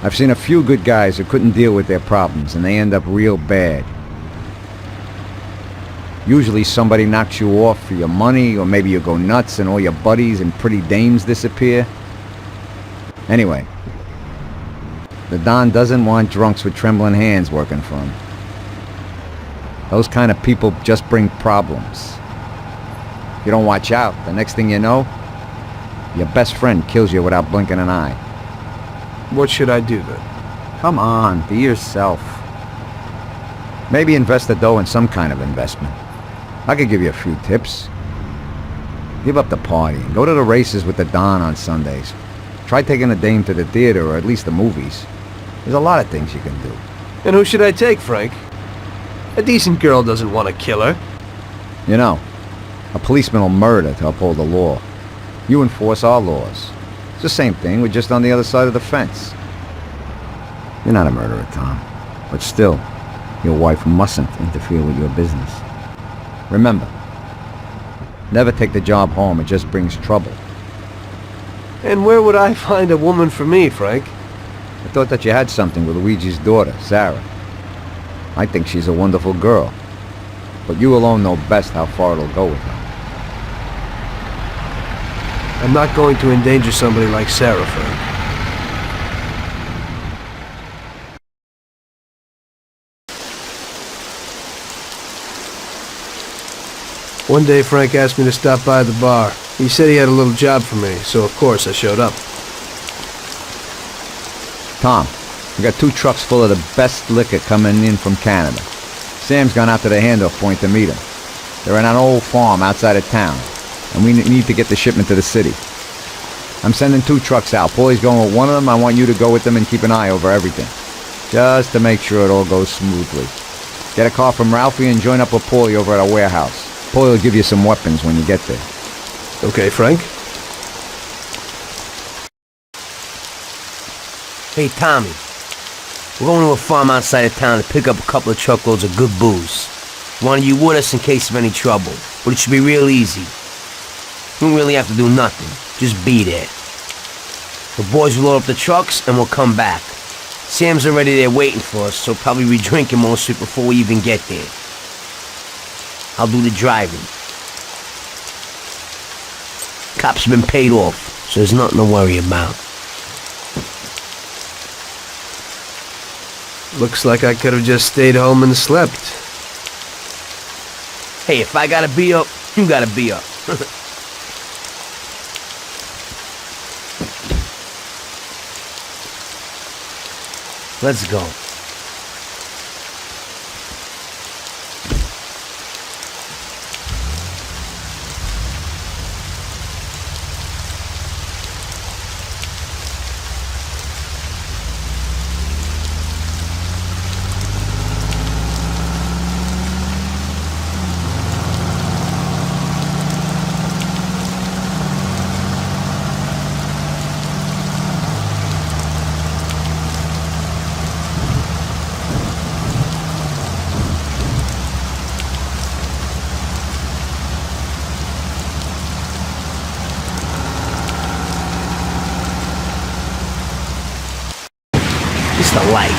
I've seen a few good guys who couldn't deal with their problems, and they end up real bad. Usually somebody knocks you off for your money, or maybe you go nuts and all your buddies and pretty dames disappear. Anyway, the Don doesn't want drunks with trembling hands working for him. Those kind of people just bring problems. If you don't watch out, the next thing you know, your best friend kills you without blinking an eye. What should I do then? Come on, be yourself. Maybe invest the dough in some kind of investment. I could give you a few tips. Give up the party and go to the races with the Don on Sundays. Try taking a dame to the theater or at least the movies. There's a lot of things you can do. And who should I take, Frank? A decent girl doesn't want to kill her. You know, a policeman will murder to uphold the law. You enforce our laws. It's the same thing, we're just on the other side of the fence. You're not a murderer, Tom. But still, your wife mustn't interfere with your business. Remember, never take the job home, it just brings trouble. And where would I find a woman for me, Frank? I thought that you had something with Luigi's daughter, Sarah. I think she's a wonderful girl. But you alone know best how far it'll go with her. I'm not going to endanger somebody like Sarah, Frank. One day Frank asked me to stop by the bar. He said he had a little job for me, so of course I showed up. Tom, we got 2 trucks full of the best liquor coming in from Canada. Sam's gone out to the handoff point to meet him. They're in an old farm outside of town, and we need to get the shipment to the city. I'm sending 2 trucks out. Paulie's going with one of them. I want you to go with them and keep an eye over everything, just to make sure it all goes smoothly. Get a car from Ralphie and join up with Paulie over at our warehouse. Paulie will give you some weapons when you get there. Okay, Frank? Hey, Tommy. We're going to a farm outside of town to pick up a couple of truckloads of good booze. Wanted you with us in case of any trouble, but it should be real easy. You don't really have to do nothing. Just be there. The boys will load up the trucks and we'll come back. Sam's already there waiting for us, so probably be drinking most of it before we even get there. I'll do the driving. Cops have been paid off, so there's nothing to worry about. Looks like I could have just stayed home and slept. Hey, if I gotta be up, you gotta be up. Let's go. It's the life.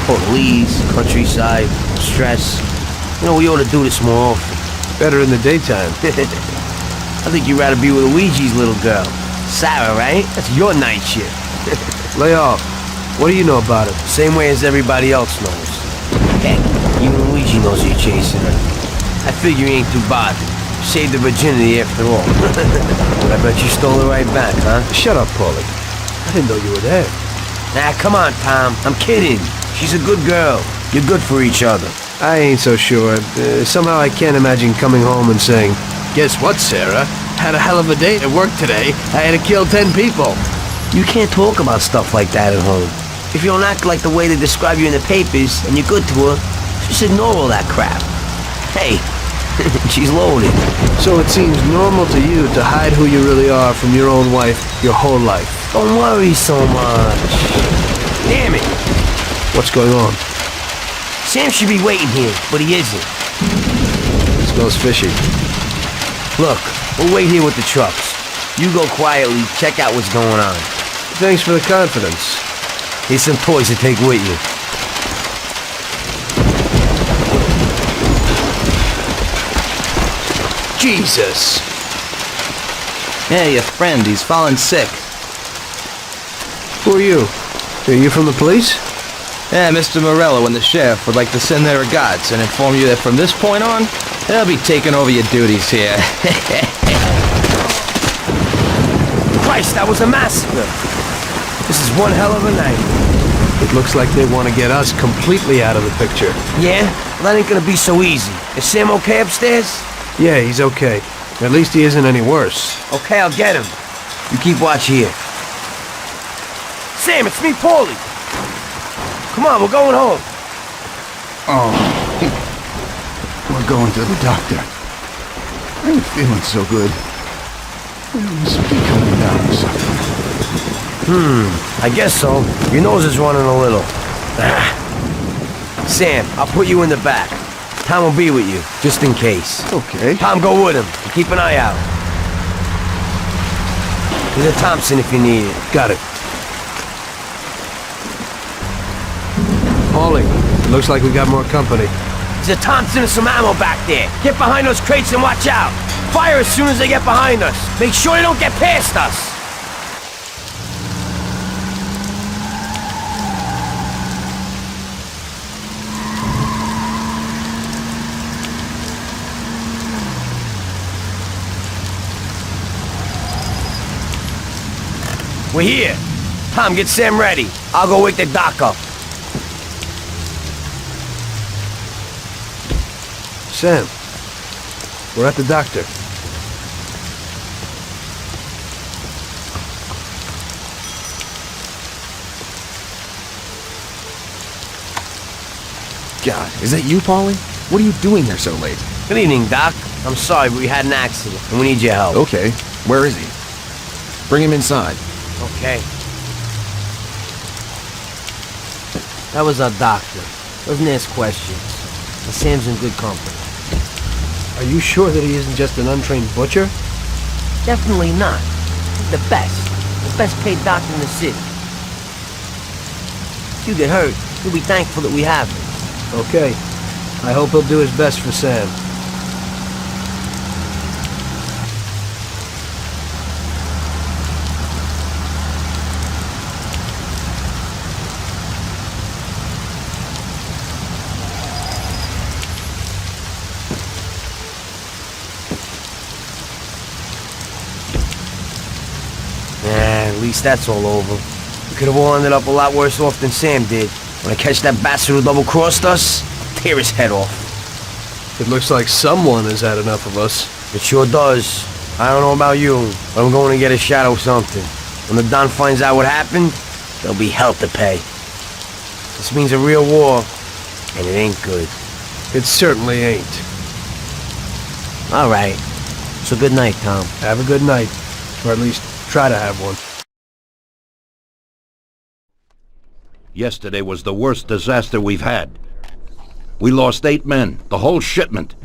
Police, countryside, stress. You know, we ought to do this more often. Better in the daytime. I think you'd rather be with Luigi's little girl. Sarah, right? That's your night shift. Lay off. What do you know about it? Same way as everybody else knows. Heck, even Luigi knows you're chasing her. I figure you ain't too bothered. Saved the virginity after all. But I bet you stole her right back, huh? Shut up, Paulie. I didn't know you were there. Nah, come on, Tom. I'm kidding. She's a good girl. You're good for each other. I ain't so sure. Somehow I can't imagine coming home and saying, "Guess what, Sarah? Had a hell of a day at work today. I had to kill 10 people." You can't talk about stuff like that at home. If you don't act like the way they describe you in the papers and you're good to her, just ignore all that crap. Hey, she's loaded. So it seems normal to you to hide who you really are from your own wife your whole life. Don't worry so much. Damn it. What's going on? Sam should be waiting here, but he isn't. Smells fishy. Look, we'll wait here with the trucks. You go quietly, check out what's going on. Thanks for the confidence. Here's some toys to take with you. Jesus! Hey, your friend, he's fallen sick. Who are you? Are you from the police? Yeah, Mr. Morello and the sheriff would like to send their regards and inform you that from this point on, they'll be taking over your duties here. Christ, that was a massacre! This is one hell of a night. It looks like they want to get us completely out of the picture. Yeah? Well, that ain't gonna be so easy. Is Sam okay upstairs? Yeah, he's okay. At least he isn't any worse. Okay, I'll get him. You keep watch here. Sam, it's me, Paulie. Come on, we're going home. Oh, we're going to the doctor. I ain't feeling so good. I must be coming down or something. I guess so. Your nose is running a little. Sam, I'll put you in the back. Tom will be with you, just in case. Okay. Tom, go with him. Keep an eye out. There's a Thompson if you need it. Got it. Paulie, it looks like we got more company. There's a Thompson and some ammo back there. Get behind those crates and watch out. Fire as soon as they get behind us. Make sure they don't get past us. We're here. Tom, get Sam ready. I'll go wake the doc up. Sam, we're at the doctor. God, is that you, Paulie? What are you doing here so late? Good evening, Doc. I'm sorry, but we had an accident, and we need your help. Okay. Where is he? Bring him inside. Okay. That was our doctor. Doesn't ask questions. And Sam's in good company. Are you sure that he isn't just an untrained butcher? Definitely not. He's the best. The best paid doctor in the city. If you get hurt, you'll be thankful that we have him. Okay. I hope he'll do his best for Sam. At least that's all over. We could have all ended up a lot worse off than Sam did. When I catch that bastard who double-crossed us, I'll tear his head off. It looks like someone has had enough of us. It sure does. I don't know about you, but I'm going to get a shot of something. When the Don finds out what happened, there'll be hell to pay. This means a real war, and it ain't good. It certainly ain't. All right. So good night, Tom. Have a good night. Or at least try to have one. Yesterday was the worst disaster we've had. We lost 8 men, the whole shipment.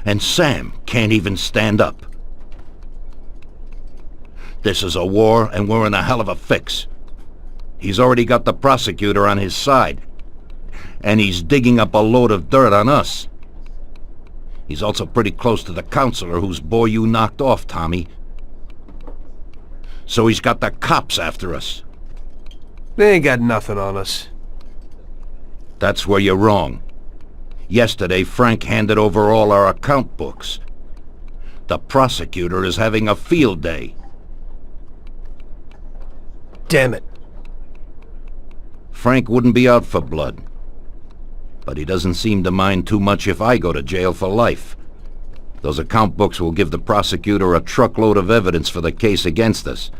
And Sam can't even stand up. This is a war, and we're in a hell of a fix. He's already got the prosecutor on his side. And he's digging up a load of dirt on us. He's also pretty close to the counselor whose boy you knocked off, Tommy. So he's got the cops after us. They ain't got nothing on us. That's where you're wrong. Yesterday, Frank handed over all our account books. The prosecutor is having a field day. Damn it. Frank wouldn't be out for blood. But he doesn't seem to mind too much if I go to jail for life. Those account books will give the prosecutor a truckload of evidence for the case against us.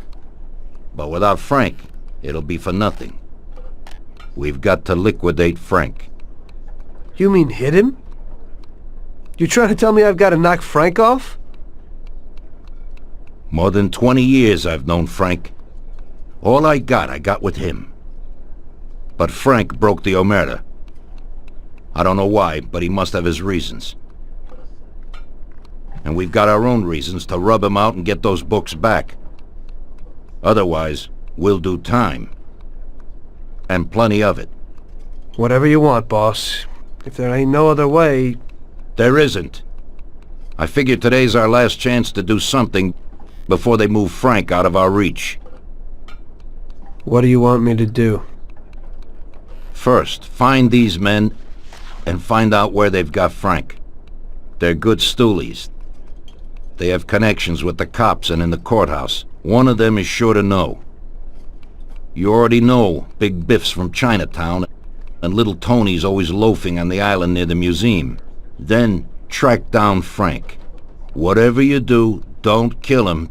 But without Frank, it'll be for nothing. We've got to liquidate Frank. You mean hit him? You trying to tell me I've got to knock Frank off? More than 20 years I've known Frank. All I got with him. But Frank broke the omerta. I don't know why, but he must have his reasons. And we've got our own reasons to rub him out and get those books back. Otherwise, we'll do time. And plenty of it. Whatever you want, boss. If there ain't no other way... There isn't. I figure today's our last chance to do something before they move Frank out of our reach. What do you want me to do? First, find these men and find out where they've got Frank. They're good stoolies. They have connections with the cops and in the courthouse. One of them is sure to know. You already know Big Biff's from Chinatown, and Little Tony's always loafing on the island near the museum. Then track down Frank. Whatever you do, don't kill him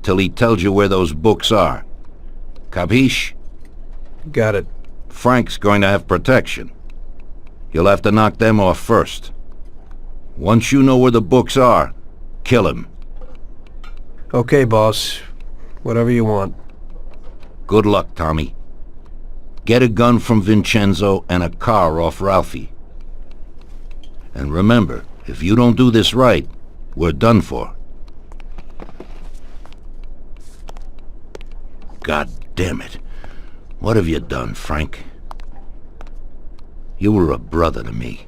till he tells you where those books are. Capiche? Got it. Frank's going to have protection. You'll have to knock them off first. Once you know where the books are, kill him. Okay, boss. Whatever you want. Good luck, Tommy. Get a gun from Vincenzo and a car off Ralphie. And remember, if you don't do this right, we're done for. God damn it. What have you done, Frank? You were a brother to me.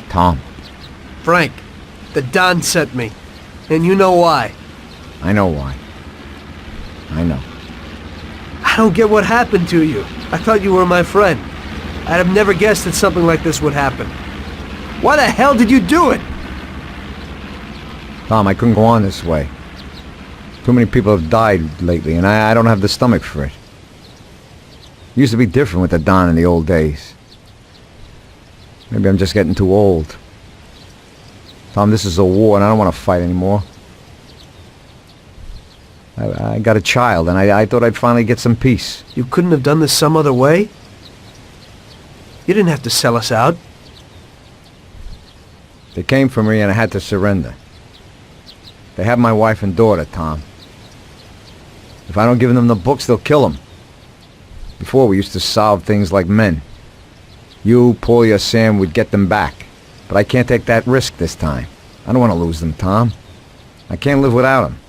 Tom. Frank, the Don sent me. And you know why. I know why. I know. I don't get what happened to you. I thought you were my friend. I'd have never guessed that something like this would happen. Why the hell did you do it? Tom, I couldn't go on this way. Too many people have died lately, and I don't have the stomach for it. It used to be different with the Don in the old days. Maybe I'm just getting too old. Tom, this is a war, and I don't want to fight anymore. I got a child, and I thought I'd finally get some peace. You couldn't have done this some other way? You didn't have to sell us out. They came for me, and I had to surrender. They have my wife and daughter, Tom. If I don't give them the books, they'll kill them. Before, we used to solve things like men. You, Paulie, or Sam would get them back. But I can't take that risk this time. I don't want to lose them, Tom. I can't live without them.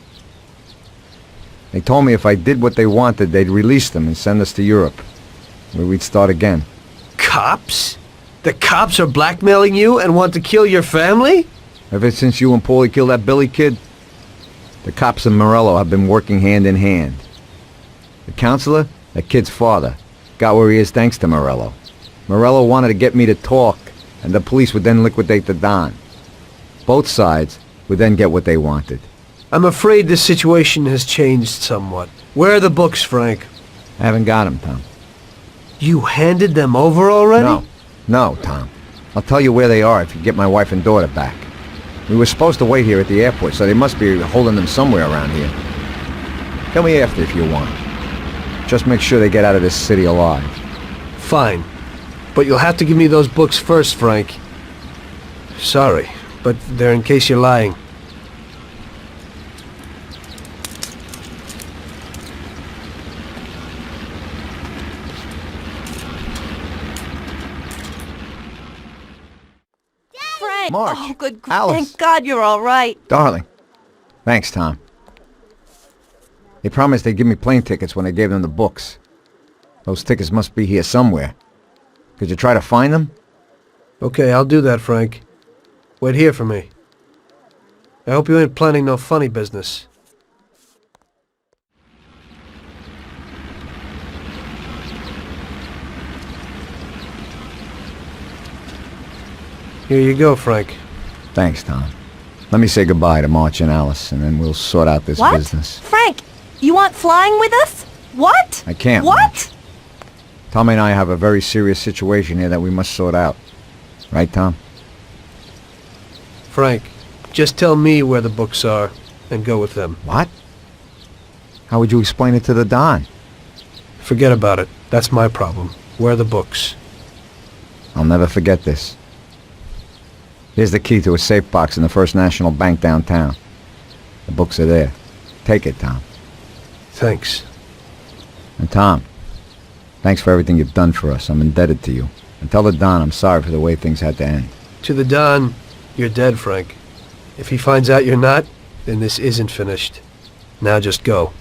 They told me if I did what they wanted, they'd release them and send us to Europe, where we'd start again. Cops? The cops are blackmailing you and want to kill your family? Ever since you and Paulie killed that Billy kid, the cops and Morello have been working hand in hand. The counselor, that kid's father, got where he is thanks to Morello. Morello wanted to get me to talk, and the police would then liquidate the Don. Both sides would then get what they wanted. I'm afraid this situation has changed somewhat. Where are the books, Frank? I haven't got them, Tom. You handed them over already? No, Tom. I'll tell you where they are if you get my wife and daughter back. We were supposed to wait here at the airport, so they must be holding them somewhere around here. Tell me after if you want. Just make sure they get out of this city alive. Fine. But you'll have to give me those books first, Frank. Sorry, but they're in case you're lying. Frank! Marge, oh, good. Alice. Thank God you're all right. Darling. Thanks, Tom. They promised they'd give me plane tickets when I gave them the books. Those tickets must be here somewhere. Could you try to find them? Okay, I'll do that, Frank. Wait here for me. I hope you ain't planning no funny business. Here you go, Frank. Thanks, Tom. Let me say goodbye to March and Alice, and then we'll sort out this What? business. Frank, you want flying with us? What? I can't. What? Marge. Tommy and I have a very serious situation here that we must sort out. Right, Tom? Frank, just tell me where the books are, and go with them. What? How would you explain it to the Don? Forget about it. That's my problem. Where are the books? I'll never forget this. Here's the key to a safe box in the First National Bank downtown. The books are there. Take it, Tom. Thanks. And Tom, thanks for everything you've done for us. I'm indebted to you. And tell the Don I'm sorry for the way things had to end. To the Don, you're dead, Frank. If he finds out you're not, then this isn't finished. Now just go.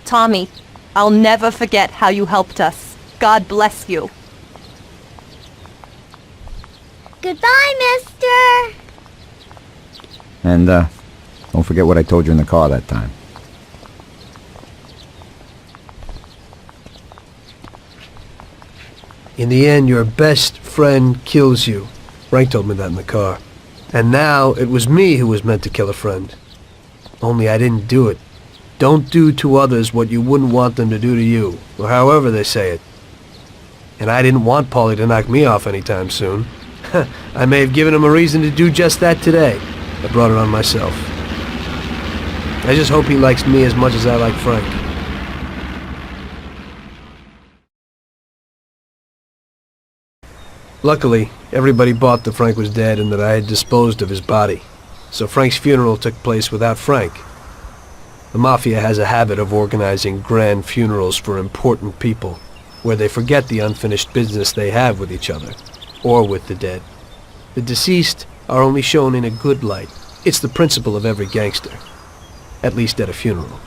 Tommy, I'll never forget how you helped us. God bless you. Goodbye, mister! And, don't forget what I told you in the car that time. In the end, your best friend kills you. Frank told me that in the car. And now, it was me who was meant to kill a friend. Only I didn't do it. Don't do to others what you wouldn't want them to do to you, or however they say it. And I didn't want Paulie to knock me off anytime soon. I may have given him a reason to do just that today. I brought it on myself. I just hope he likes me as much as I like Frank. Luckily, everybody bought that Frank was dead and that I had disposed of his body. So Frank's funeral took place without Frank. The Mafia has a habit of organizing grand funerals for important people, where they forget the unfinished business they have with each other, or with the dead. The deceased are only shown in a good light. It's the principle of every gangster, at least at a funeral.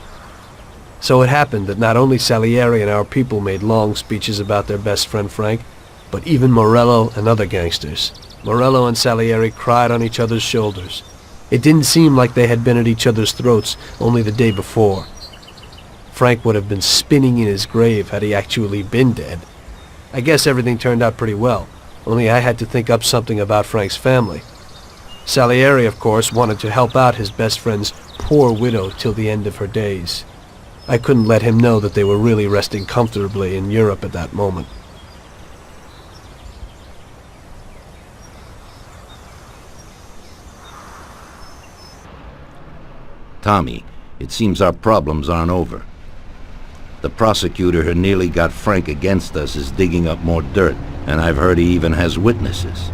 So it happened that not only Salieri and our people made long speeches about their best friend Frank, but even Morello and other gangsters. Morello and Salieri cried on each other's shoulders. It didn't seem like they had been at each other's throats only the day before. Frank would have been spinning in his grave had he actually been dead. I guess everything turned out pretty well, only I had to think up something about Frank's family. Salieri, of course, wanted to help out his best friend's poor widow till the end of her days. I couldn't let him know that they were really resting comfortably in Europe at that moment. Tommy, it seems our problems aren't over. The prosecutor who nearly got Frank against us is digging up more dirt, and I've heard he even has witnesses.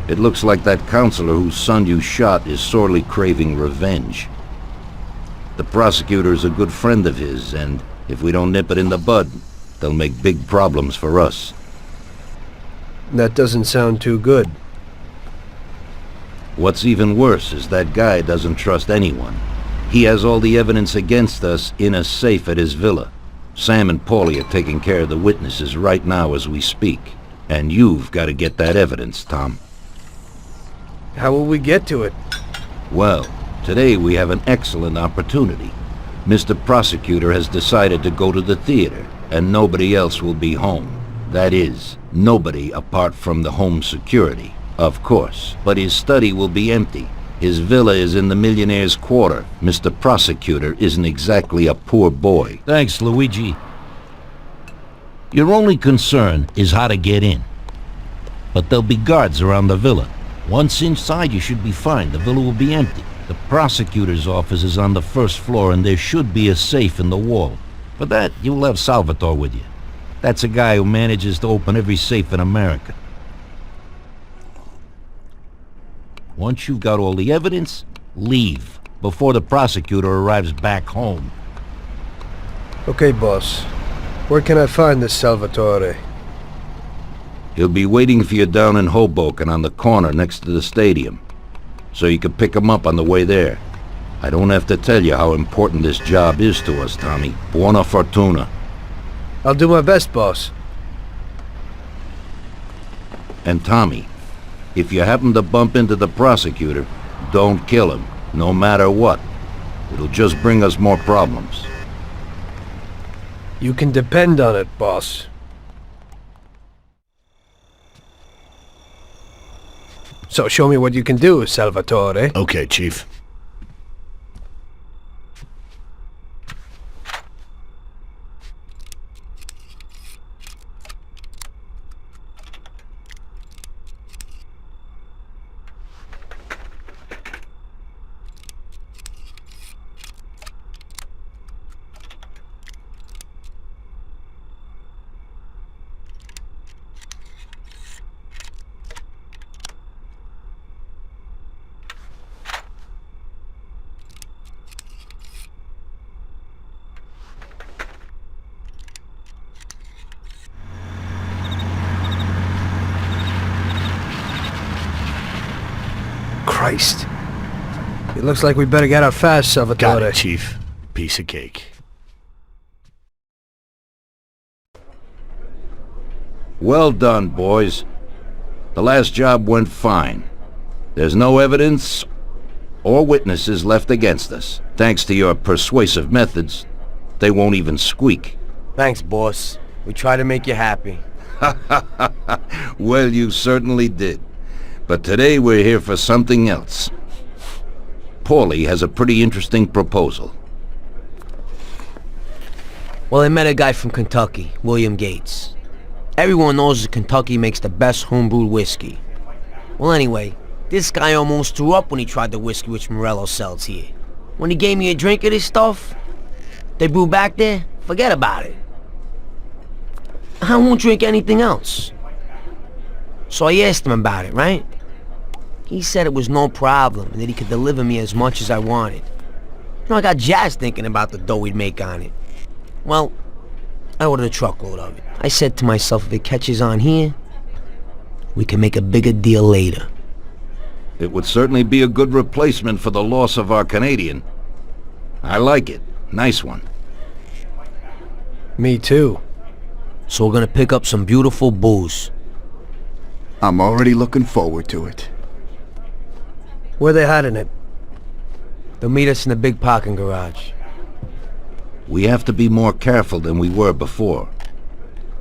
It looks like that counselor whose son you shot is sorely craving revenge. The prosecutor is a good friend of his, and if we don't nip it in the bud, they'll make big problems for us. That doesn't sound too good. What's even worse is that guy doesn't trust anyone. He has all the evidence against us in a safe at his villa. Sam and Paulie are taking care of the witnesses right now as we speak. And you've got to get that evidence, Tom. How will we get to it? Well, today we have an excellent opportunity. Mr. Prosecutor has decided to go to the theater, and nobody else will be home. That is, nobody apart from the home security, of course. But his study will be empty. His villa is in the millionaire's quarter. Mr. Prosecutor isn't exactly a poor boy. Thanks, Luigi. Your only concern is how to get in. But there'll be guards around the villa. Once inside, you should be fine. The villa will be empty. The prosecutor's office is on the first floor, and there should be a safe in the wall. For that, you'll have Salvatore with you. That's a guy who manages to open every safe in America. Once you've got all the evidence, leave, before the prosecutor arrives back home. Okay, boss. Where can I find this Salvatore? He'll be waiting for you down in Hoboken on the corner next to the stadium, so you can pick him up on the way there. I don't have to tell you how important this job is to us, Tommy. Buona fortuna. I'll do my best, boss. And Tommy, if you happen to bump into the prosecutor, don't kill him, no matter what. It'll just bring us more problems. You can depend on it, boss. So show me what you can do, Salvatore. Okay, Chief. Christ. It looks like we better get out fast, Salvatore. Got it, Chief. Piece of cake. Well done, boys. The last job went fine. There's no evidence or witnesses left against us. Thanks to your persuasive methods, they won't even squeak. Thanks, boss. We try to make you happy. Well, you certainly did. But today we're here for something else. Paulie has a pretty interesting proposal. Well, I met a guy from Kentucky, William Gates. Everyone knows that Kentucky makes the best homebrewed whiskey. Well, anyway, this guy almost threw up when he tried the whiskey which Morello sells here. When he gave me a drink of this stuff they brew back there, forget about it. I won't drink anything else. So I asked him about it, right? He said it was no problem and that he could deliver me as much as I wanted. You know, I got jazzed thinking about the dough we'd make on it. Well, I ordered a truckload of it. I said to myself, if it catches on here, we can make a bigger deal later. It would certainly be a good replacement for the loss of our Canadian. I like it. Nice one. Me too. So we're gonna pick up some beautiful booze. I'm already looking forward to it. Where they hiding it? They'll meet us in the big parking garage. We have to be more careful than we were before.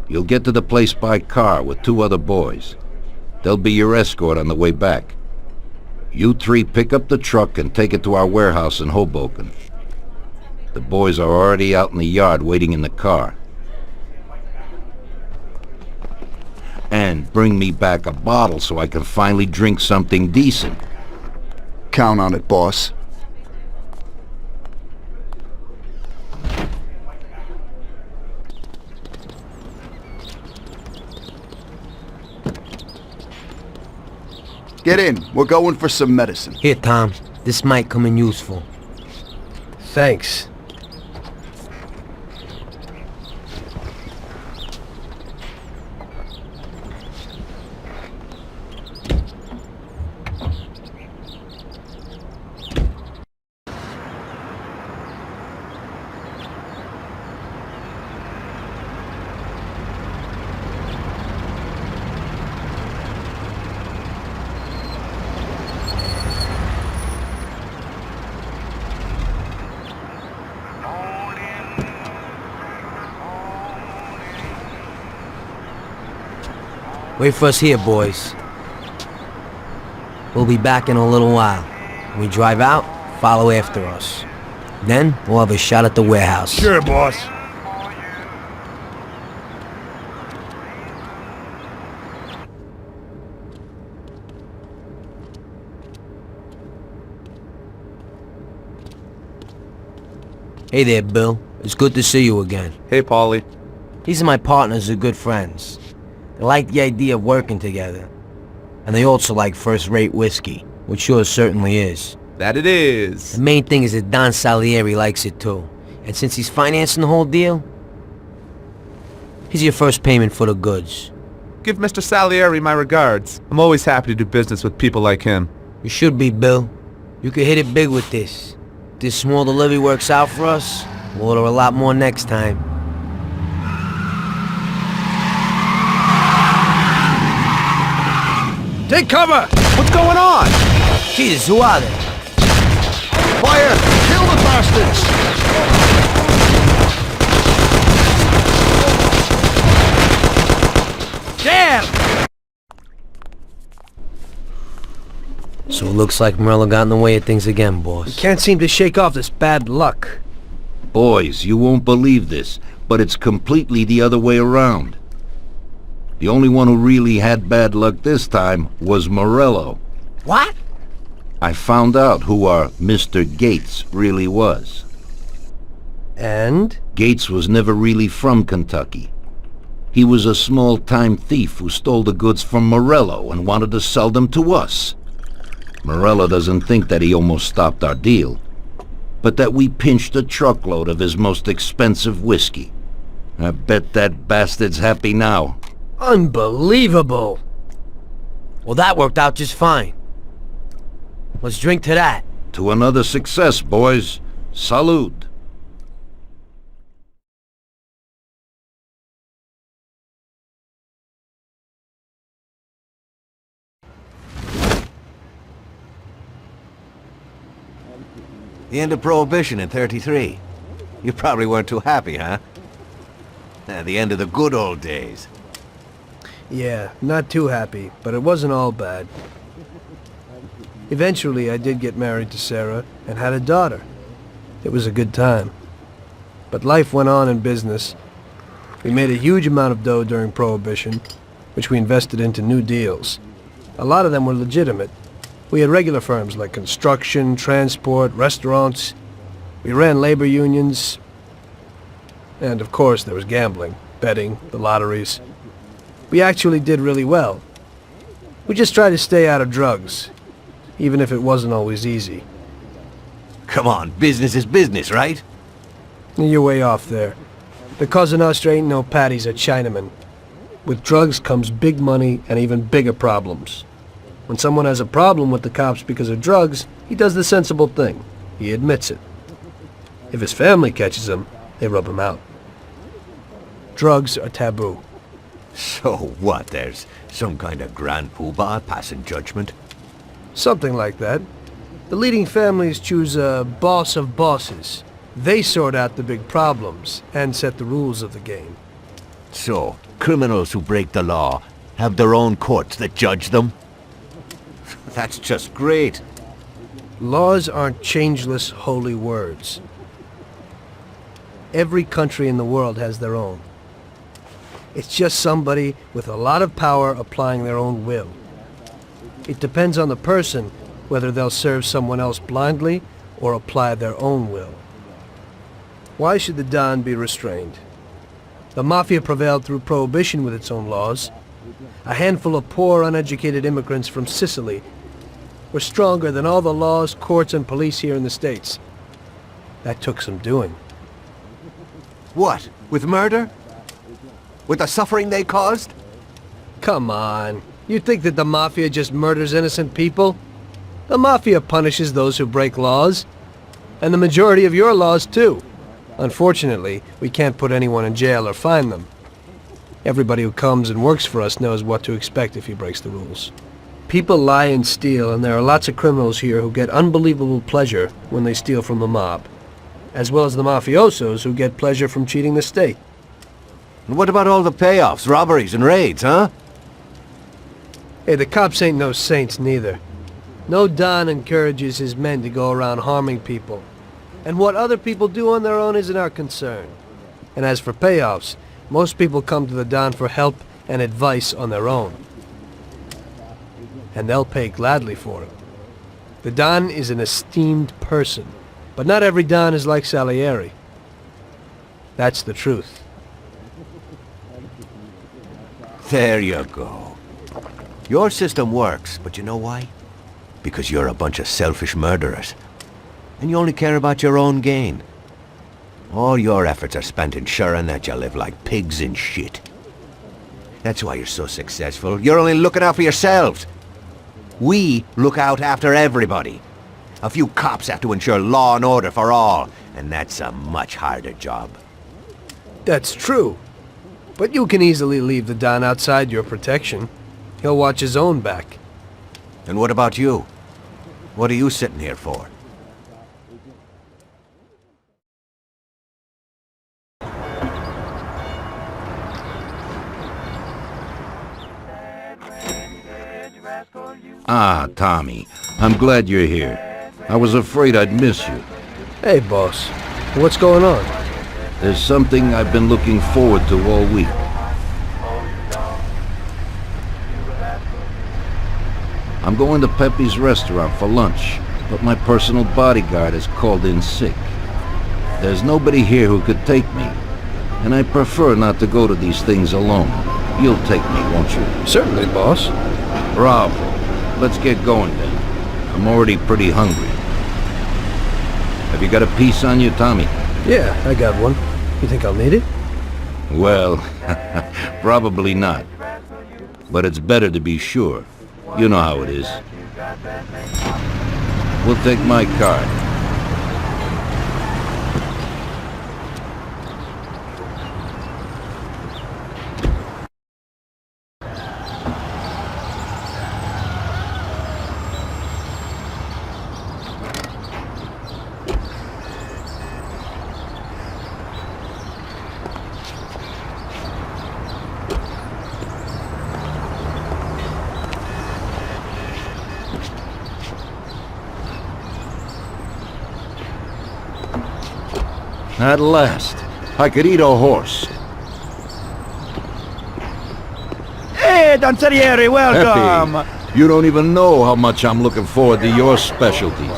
You'll get to the place by car with 2 other boys. They'll be your escort on the way back. You 3 pick up the truck and take it to our warehouse in Hoboken. The boys are already out in the yard waiting in the car. And bring me back a bottle so I can finally drink something decent. Count on it, boss. Get in. We're going for some medicine. Here, Tom. This might come in useful. Thanks. Wait for us here, boys. We'll be back in a little while. When we drive out, follow after us. Then, we'll have a shot at the warehouse. Sure, boss. Hey there, Bill. It's good to see you again. Hey, Paulie. These are my partners who are good friends. They like the idea of working together. And they also like first-rate whiskey, which yours certainly is. That it is. The main thing is that Don Salieri likes it too. And since he's financing the whole deal, here's your first payment for the goods. Give Mr. Salieri my regards. I'm always happy to do business with people like him. You should be, Bill. You could hit it big with this. If this small delivery works out for us, we'll order a lot more next time. Take cover! What's going on? Jesus, who are they? Fire! Kill the bastards! Damn! So it looks like Morello got in the way of things again, boss. Can't seem to shake off this bad luck. Boys, you won't believe this, but it's completely the other way around. The only one who really had bad luck this time was Morello. What? I found out who our Mr. Gates really was. And? Gates was never really from Kentucky. He was a small-time thief who stole the goods from Morello and wanted to sell them to us. Morello doesn't think that he almost stopped our deal, but that we pinched a truckload of his most expensive whiskey. I bet that bastard's happy now. Unbelievable! Well, that worked out just fine. Let's drink to that. To another success, boys. Salud. The end of Prohibition in 33. You probably weren't too happy, huh? The end of the good old days. Yeah, not too happy, but it wasn't all bad. Eventually, I did get married to Sarah and had a daughter. It was a good time. But life went on in business. We made a huge amount of dough during Prohibition, which we invested into new deals. A lot of them were legitimate. We had regular firms like construction, transport, restaurants. We ran labor unions. And of course there was gambling, betting, the lotteries. We actually did really well. We just tried to stay out of drugs, even if it wasn't always easy. Come on, business is business, right? You're way off there. The Cosa Nostra ain't no patties at Chinaman. With drugs comes big money and even bigger problems. When someone has a problem with the cops because of drugs, he does the sensible thing. He admits it. If his family catches him, they rub him out. Drugs are taboo. So what, there's some kind of grand poobah passing judgment? Something like that. The leading families choose a boss of bosses. They sort out the big problems and set the rules of the game. So, criminals who break the law have their own courts that judge them? That's just great. Laws aren't changeless holy words. Every country in the world has their own. It's just somebody with a lot of power applying their own will. It depends on the person whether they'll serve someone else blindly or apply their own will. Why should the Don be restrained? The Mafia prevailed through Prohibition with its own laws. A handful of poor, uneducated immigrants from Sicily were stronger than all the laws, courts, and police here in the States. That took some doing. What? With murder? With the suffering they caused? Come on. You think that the Mafia just murders innocent people? The Mafia punishes those who break laws. And the majority of your laws, too. Unfortunately, we can't put anyone in jail or fine them. Everybody who comes and works for us knows what to expect if he breaks the rules. People lie and steal, and there are lots of criminals here who get unbelievable pleasure when they steal from the mob, as well as the mafiosos who get pleasure from cheating the state. And what about all the payoffs, robberies, and raids, huh? Hey, the cops ain't no saints neither. No Don encourages his men to go around harming people. And what other people do on their own isn't our concern. And as for payoffs, most people come to the Don for help and advice on their own. And they'll pay gladly for it. The Don is an esteemed person, but not every Don is like Salieri. That's the truth. There you go. Your system works, but you know why? Because you're a bunch of selfish murderers. And you only care about your own gain. All your efforts are spent ensuring that you live like pigs in shit. That's why you're so successful. You're only looking out for yourselves. We look out after everybody. A few cops have to ensure law and order for all, and that's a much harder job. That's true. But you can easily leave the Don outside your protection. He'll watch his own back. And what about you? What are you sitting here for? Ah, Tommy. I'm glad you're here. I was afraid I'd miss you. Hey, boss. What's going on? There's something I've been looking forward to all week. I'm going to Pepe's restaurant for lunch, but my personal bodyguard has called in sick. There's nobody here who could take me, and I prefer not to go to these things alone. You'll take me, won't you? Certainly, boss. Bravo. Let's get going then. I'm already pretty hungry. Have you got a piece on you, Tommy? Yeah, I got one. You think I'll need it? Well, probably not. But it's better to be sure. You know how it is. We'll take my card. At last, I could eat a horse. Hey, Danzarieri, welcome! Pepe, you don't even know how much I'm looking forward to your specialties.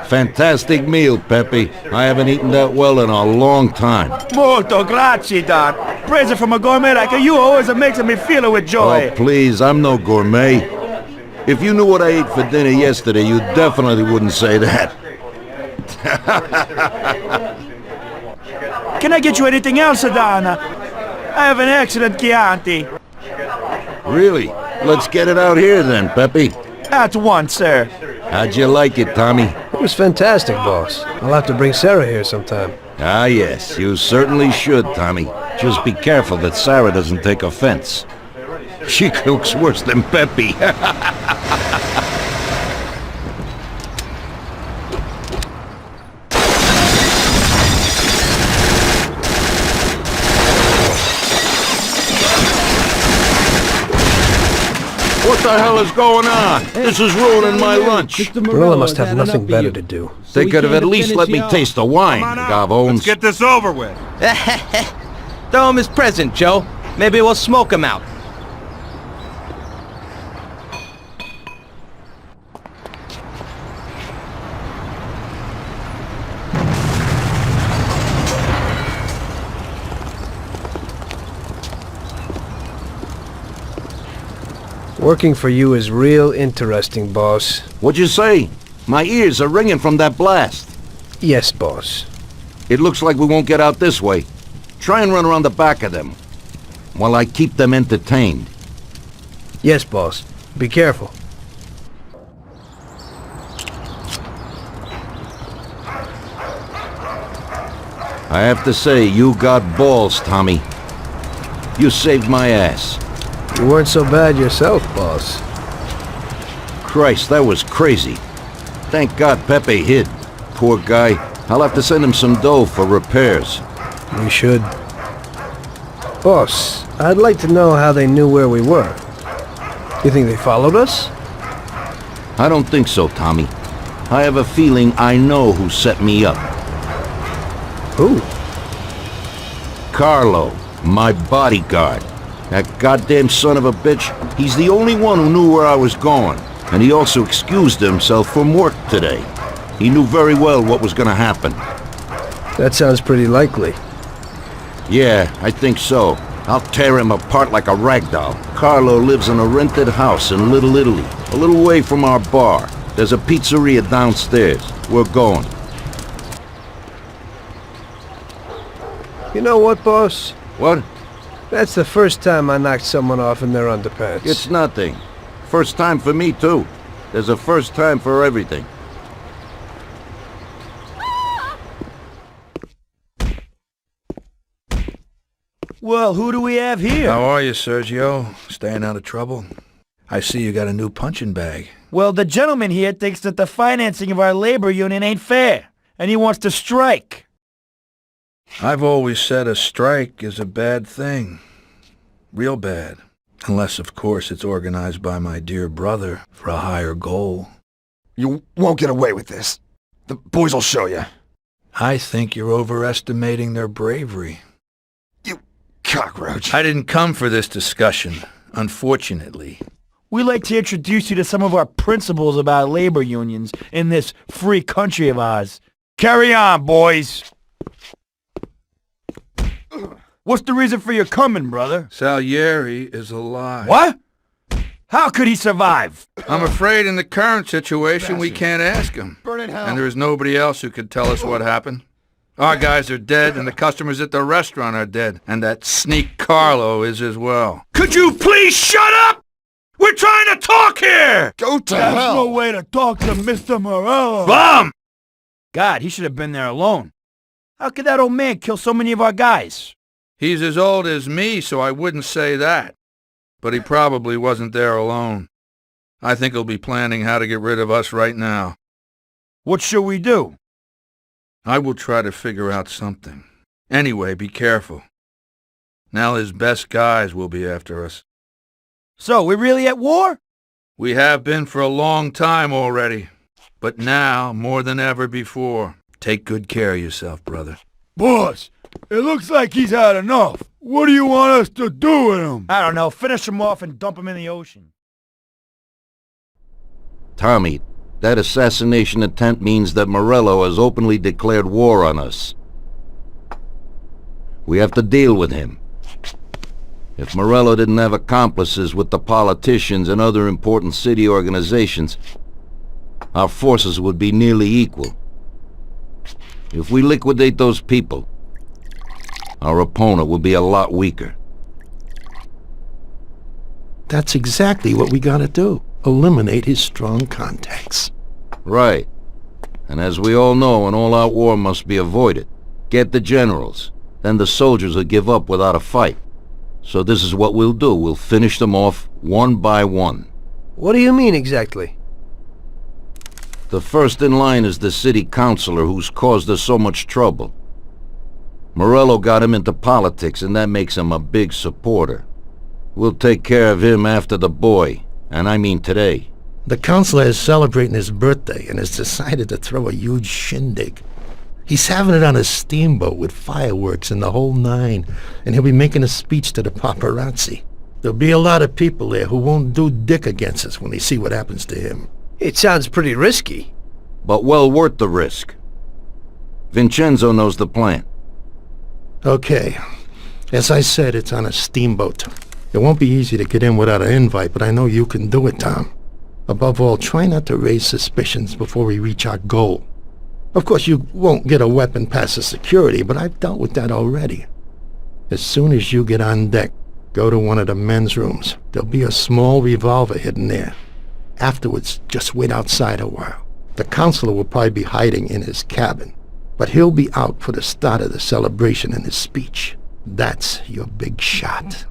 Fantastic meal, Pepe. I haven't eaten that well in a long time. Molto grazie, Don. Praise from a gourmet like you always makes me feel with joy. Oh, please, I'm no gourmet. If you knew what I ate for dinner yesterday, you definitely wouldn't say that. Can I get you anything else, Don? I have an excellent Chianti. Really? Let's get it out here then, Pepe. At once, sir. How'd you like it, Tommy? It was fantastic, boss. I'll have to bring Sarah here sometime. Ah, yes, you certainly should, Tommy. Just be careful that Sarah doesn't take offense. She cooks worse than Pepe. What the hell is going on? This is ruining my lunch. Marilla must have nothing better to do. They could have at least let me taste the wine, Gavones. Let's get this over with. Throw him his present, Joe. Maybe we'll smoke him out. Working for you is real interesting, boss. What'd you say? My ears are ringing from that blast. Yes, boss. It looks like we won't get out this way. Try and run around the back of them, while I keep them entertained. Yes, boss. Be careful. I have to say, you got balls, Tommy. You saved my ass. You weren't so bad yourself, boss. Christ, that was crazy. Thank God Pepe hid. Poor guy. I'll have to send him some dough for repairs. You should. Boss, I'd like to know how they knew where we were. You think they followed us? I don't think so, Tommy. I have a feeling I know who set me up. Who? Carlo, my bodyguard. That goddamn son of a bitch, he's the only one who knew where I was going. And he also excused himself from work today. He knew very well what was gonna happen. That sounds pretty likely. Yeah, I think so. I'll tear him apart like a rag doll. Carlo lives in a rented house in Little Italy, a little way from our bar. There's a pizzeria downstairs. We're going. You know what, boss? What? That's the first time I knocked someone off in their underpants. It's nothing. First time for me, too. There's a first time for everything. Well, who do we have here? How are you, Sergio? Staying out of trouble? I see you got a new punching bag. Well, the gentleman here thinks that the financing of our labor union ain't fair, and he wants to strike. I've always said a strike is a bad thing. Real bad. Unless, of course, it's organized by my dear brother for a higher goal. You won't get away with this. The boys will show you. I think you're overestimating their bravery. You cockroach. I didn't come for this discussion, unfortunately. We'd like to introduce you to some of our principles about labor unions in this free country of ours. Carry on, boys. What's the reason for your coming, brother? Salieri is alive. What? How could he survive? I'm afraid in the current situation we can't ask him. Burn in hell. And there is nobody else who could tell us what happened. Our guys are dead, and the customers at the restaurant are dead. And that sneak Carlo is as well. Could you please shut up? We're trying to talk Look here! Go to That's hell! no way to talk to Mr. Morello. Bum! God, he should have been there alone. How could that old man kill so many of our guys? He's as old as me, so I wouldn't say that. But he probably wasn't there alone. I think he'll be planning how to get rid of us right now. What should we do? I will try to figure out something. Anyway, be careful. Now his best guys will be after us. So, we're really at war? We have been for a long time already. But now, more than ever before, take good care of yourself, brother. Boss, it looks like he's had enough. What do you want us to do with him? I don't know. Finish him off and dump him in the ocean. Tommy, that assassination attempt means that Morello has openly declared war on us. We have to deal with him. If Morello didn't have accomplices with the politicians and other important city organizations, our forces would be nearly equal. If we liquidate those people, our opponent will be a lot weaker. That's exactly what we gotta do. Eliminate his strong contacts. Right. And as we all know, an all-out war must be avoided. Get the generals. Then the soldiers will give up without a fight. So this is what we'll do. We'll finish them off one by one. What do you mean exactly? The first in line is the city councilor who's caused us so much trouble. Morello got him into politics, and that makes him a big supporter. We'll take care of him after the boy, and I mean today. The councilor is celebrating his birthday and has decided to throw a huge shindig. He's having it on a steamboat with fireworks and the whole nine, and he'll be making a speech to the paparazzi. There'll be a lot of people there who won't do dick against us when they see what happens to him. It sounds pretty risky. But well worth the risk. Vincenzo knows the plan. Okay. As I said, it's on a steamboat. It won't be easy to get in without an invite, but I know you can do it, Tom. Above all, try not to raise suspicions before we reach our goal. Of course, you won't get a weapon past the security, but I've dealt with that already. As soon as you get on deck, go to one of the men's rooms. There'll be a small revolver hidden there. Afterwards, just wait outside a while. The counselor will probably be hiding in his cabin, but he'll be out for the start of the celebration and his speech. That's your big shot.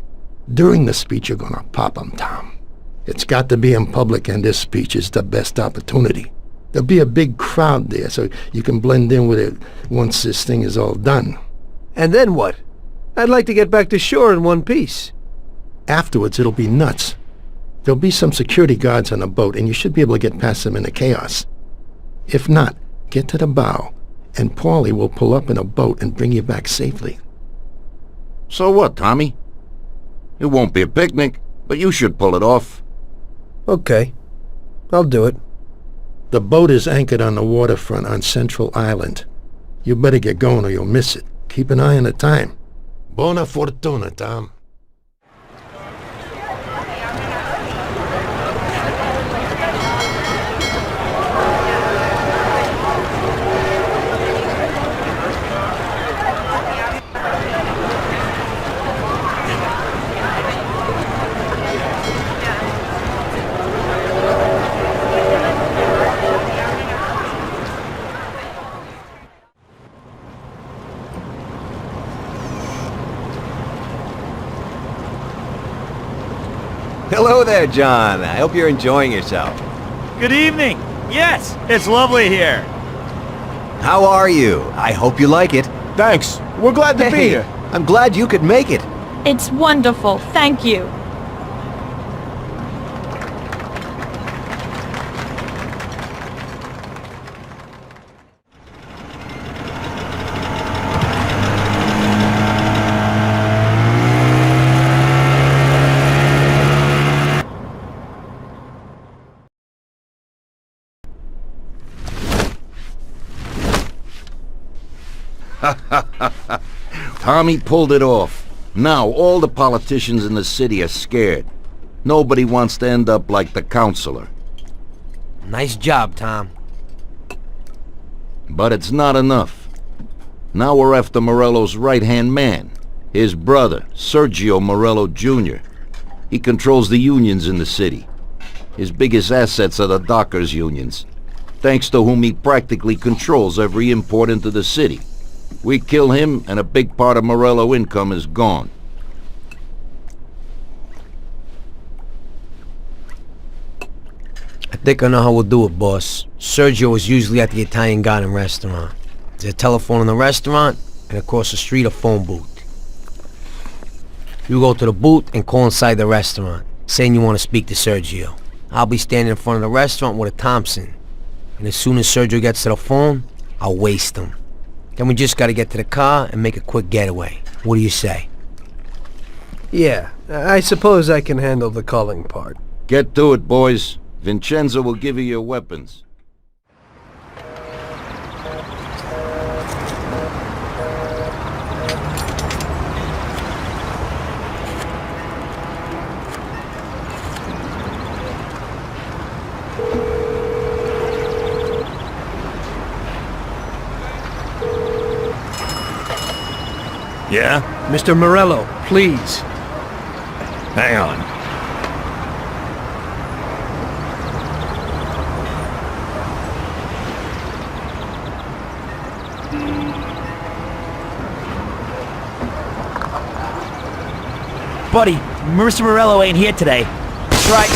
During the speech, you're gonna pop him, Tom. It's got to be in public, and this speech is the best opportunity. There'll be a big crowd there, so you can blend in with it once this thing is all done. And then what? I'd like to get back to shore in one piece. Afterwards, it'll be nuts. There'll be some security guards on the boat, and you should be able to get past them in the chaos. If not, get to the bow, and Paulie will pull up in a boat and bring you back safely. So what, Tommy? It won't be a picnic, but you should pull it off. Okay. I'll do it. The boat is anchored on the waterfront on Central Island. You better get going or you'll miss it. Keep an eye on the time. Buona fortuna, Tom. Hello there, John. I hope you're enjoying yourself. Good evening. Yes, it's lovely here. How are you? I hope you like it. Thanks. We're glad to be here. I'm glad you could make it. It's wonderful. Thank you. Tommy pulled it off. Now all the politicians in the city are scared. Nobody wants to end up like the counselor. Nice job, Tom. But it's not enough. Now we're after Morello's right-hand man, his brother, Sergio Morello Jr. He controls the unions in the city. His biggest assets are the dockers' unions, thanks to whom he practically controls every import into the city. We kill him, and a big part of Morello income is gone. I think I know how we'll do it, boss. Sergio is usually at the Italian Garden restaurant. There's a telephone in the restaurant, and across the street a phone booth. You go to the booth and call inside the restaurant, saying you want to speak to Sergio. I'll be standing in front of the restaurant with a Thompson. And as soon as Sergio gets to the phone, I'll waste him. Then we just gotta get to the car and make a quick getaway. What do you say? Yeah, I suppose I can handle the calling part. Get to it, boys. Vincenzo will give you your weapons. Yeah? Mr. Morello, please. Hang on. Buddy, Mr. Morello ain't here today. That's right.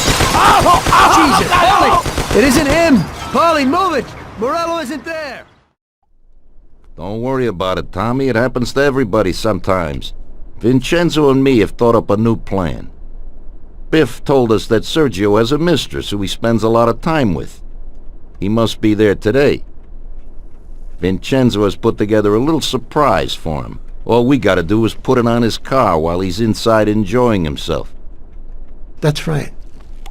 Jesus! Paulie! It isn't him! Paulie, move it! Morello isn't there! Don't worry about it, Tommy. It happens to everybody sometimes. Vincenzo and me have thought up a new plan. Biff told us that Sergio has a mistress who he spends a lot of time with. He must be there today. Vincenzo has put together a little surprise for him. All we gotta do is put it on his car while he's inside enjoying himself. That's right.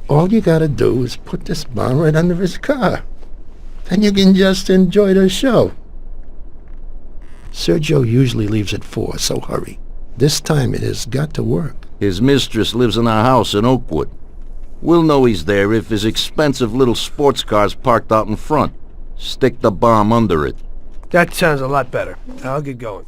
All you gotta do is put this bomb right under his car. Then you can just enjoy the show. Sergio usually leaves at 4, so hurry. This time it has got to work. His mistress lives in our house in Oakwood. We'll know he's there if his expensive little sports car's parked out in front. Stick the bomb under it. That sounds a lot better. I'll get going.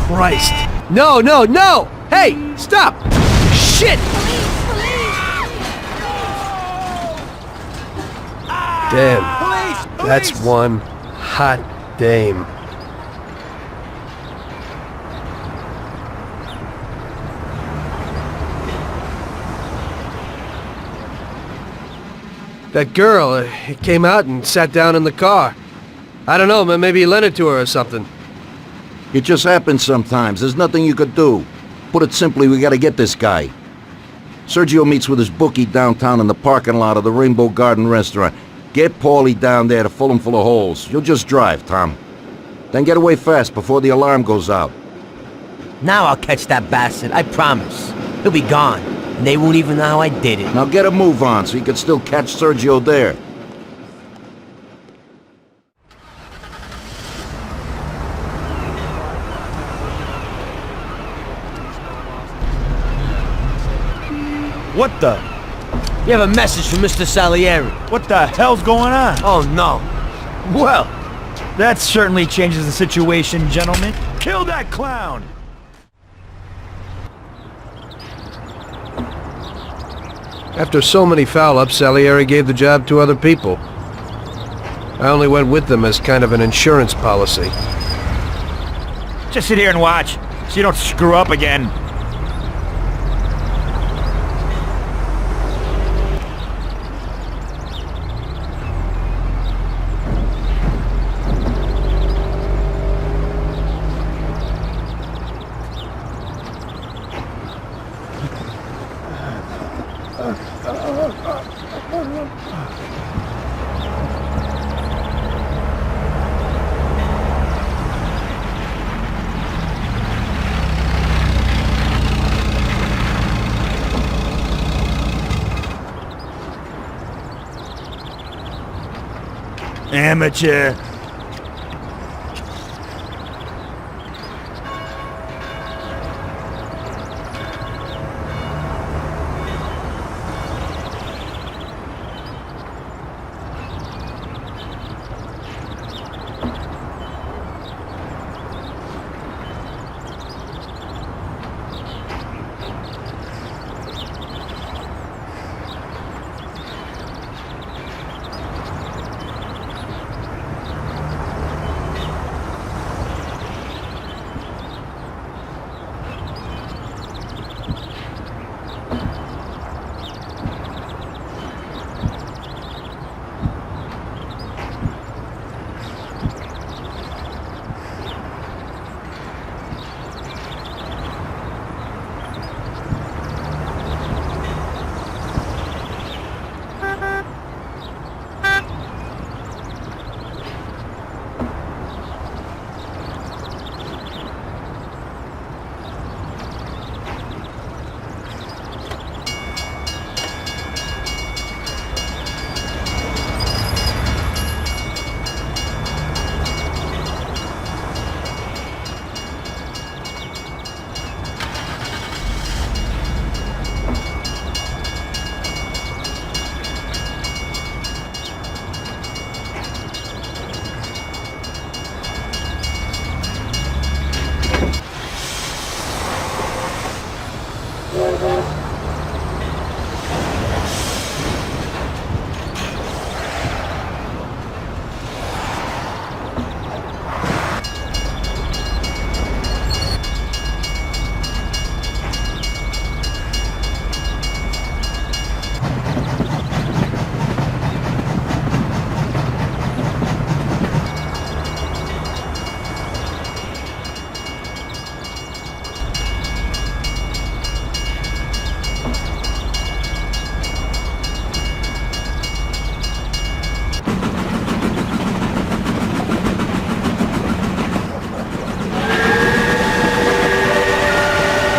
Christ! No, no, no! Hey, stop! Shit! Damn. That's one hot dame. That girl, came out and sat down in the car. I don't know, maybe he lent it to her or something. It just happens sometimes. There's nothing you could do. Put it simply, we gotta get this guy. Sergio meets with his bookie downtown in the parking lot of the Rainbow Garden restaurant. Get Paulie down there to fill him full of holes. You'll just drive, Tom. Then get away fast before the alarm goes out. Now I'll catch that bastard, I promise. He'll be gone, and they won't even know how I did it. Now get a move on so you can still catch Sergio there. What the? We have a message from Mr. Salieri. What the hell's going on? Oh, no. Well, that certainly changes the situation, gentlemen. Kill that clown! After so many foul-ups, Salieri gave the job to other people. I only went with them as kind of an insurance policy. Just sit here and watch, so you don't screw up again. Amateur.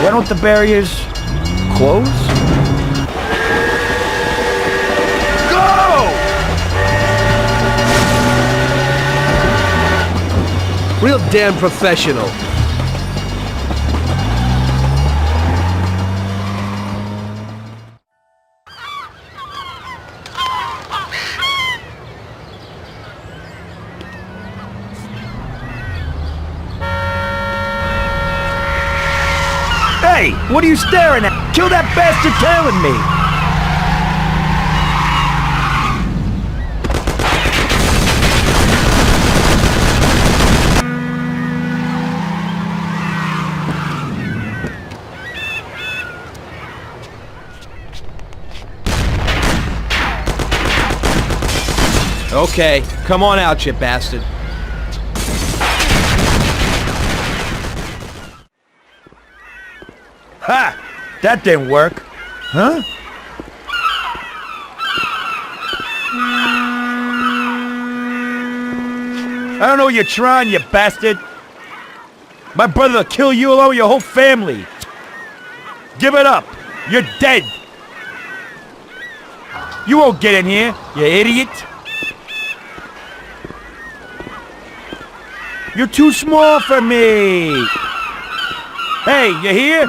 Why don't the barriers close? Go! Real damn professional. Hey, what are you staring at? Kill that bastard tailing me! Okay, come on out, you bastard. Ha! That didn't work. Huh? I don't know what you're trying, you bastard. My brother will kill you along with your whole family. Give it up. You're dead. You won't get in here, you idiot. You're too small for me. Hey, you here?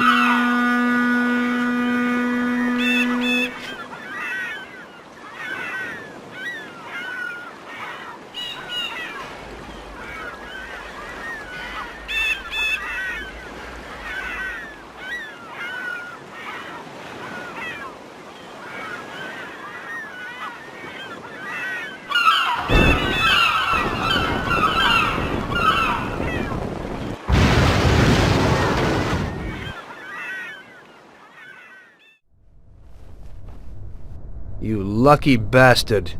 You lucky bastard.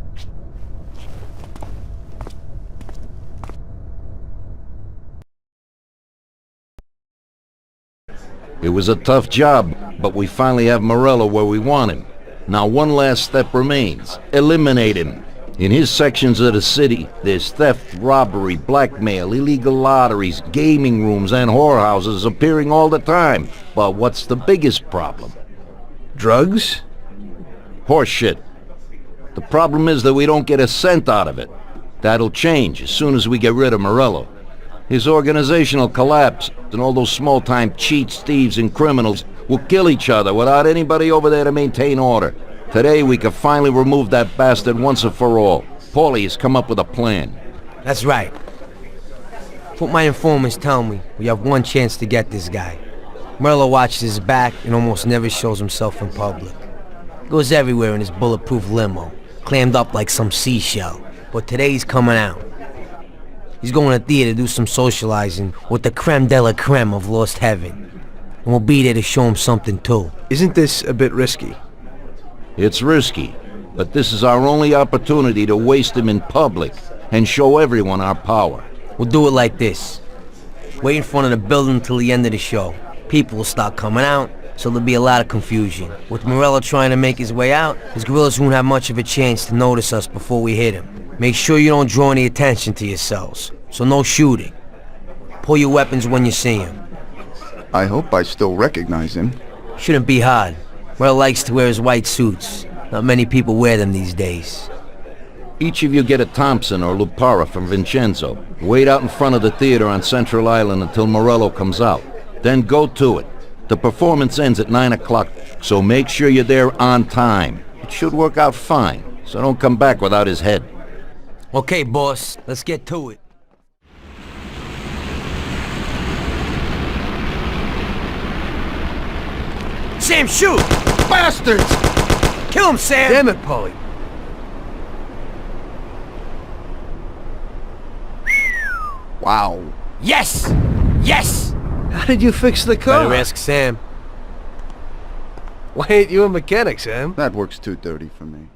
It was a tough job, but we finally have Morello where we want him. Now one last step remains. Eliminate him. In his sections of the city, there's theft, robbery, blackmail, illegal lotteries, gaming rooms, and whorehouses appearing all the time. But what's the biggest problem? Drugs? Horse shit. The problem is that we don't get a cent out of it. That'll change as soon as we get rid of Morello. His organizational collapse, and all those small-time cheats, thieves, and criminals will kill each other without anybody over there to maintain order. Today we can finally remove that bastard once and for all. Paulie has come up with a plan. That's right. What my informants tell me, we have one chance to get this guy. Morello watches his back and almost never shows himself in public. Goes everywhere in his bulletproof limo, clammed up like some seashell. But today he's coming out. He's going to theater to do some socializing with the creme de la creme of Lost Heaven. And we'll be there to show him something too. Isn't this a bit risky? It's risky, but this is our only opportunity to waste him in public and show everyone our power. We'll do it like this. Wait in front of the building till the end of the show. People will start coming out, so there'll be a lot of confusion. With Morello trying to make his way out, his guerrillas won't have much of a chance to notice us before we hit him. Make sure you don't draw any attention to yourselves, so no shooting. Pull your weapons when you see him. I hope I still recognize him. Shouldn't be hard. Morello likes to wear his white suits. Not many people wear them these days. Each of you get a Thompson or Lupara from Vincenzo. Wait out in front of the theater on Central Island until Morello comes out. Then go to it. The performance ends at 9 o'clock, so make sure you're there on time. It should work out fine, so don't come back without his head. Okay, boss. Let's get to it. Sam, shoot! Bastards! Kill him, Sam! Damn it, Paulie. Wow. Yes! Yes! How did you fix the car? Better ask Sam. Why ain't you a mechanic, Sam? That works too dirty for me.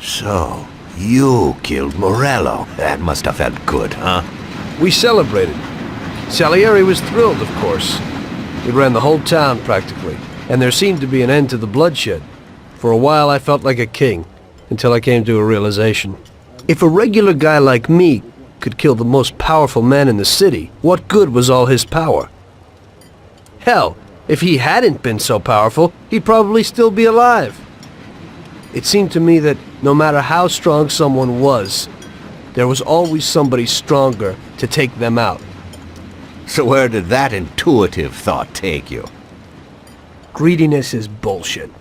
So, you killed Morello. That must have felt good, huh? We celebrated. Salieri was thrilled, of course. He ran the whole town, practically, and there seemed to be an end to the bloodshed. For a while I felt like a king, until I came to a realization. If a regular guy like me could kill the most powerful man in the city, what good was all his power? Hell, if he hadn't been so powerful, he'd probably still be alive. It seemed to me that no matter how strong someone was, there was always somebody stronger to take them out. So where did that intuitive thought take you? Greediness is bullshit.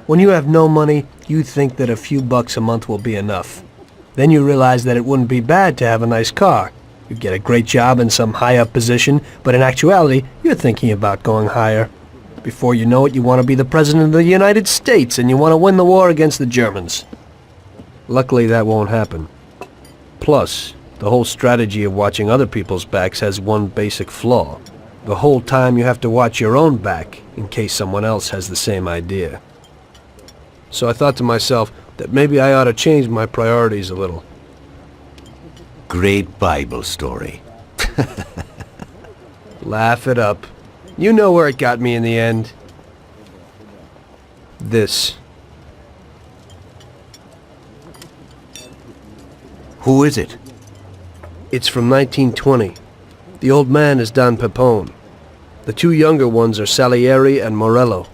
When you have no money, you think that a few bucks a month will be enough. Then you realize that it wouldn't be bad to have a nice car. You get a great job in some high-up position, but in actuality, you're thinking about going higher. Before you know it, you want to be the President of the United States, and you want to win the war against the Germans. Luckily, that won't happen. Plus, the whole strategy of watching other people's backs has one basic flaw. The whole time you have to watch your own back, in case someone else has the same idea. So I thought to myself that maybe I ought to change my priorities a little. Great Bible story. Laugh it up. You know where it got me in the end. This. Who is it? It's from 1920. The old man is Don Pepone. The two younger ones are Salieri and Morello.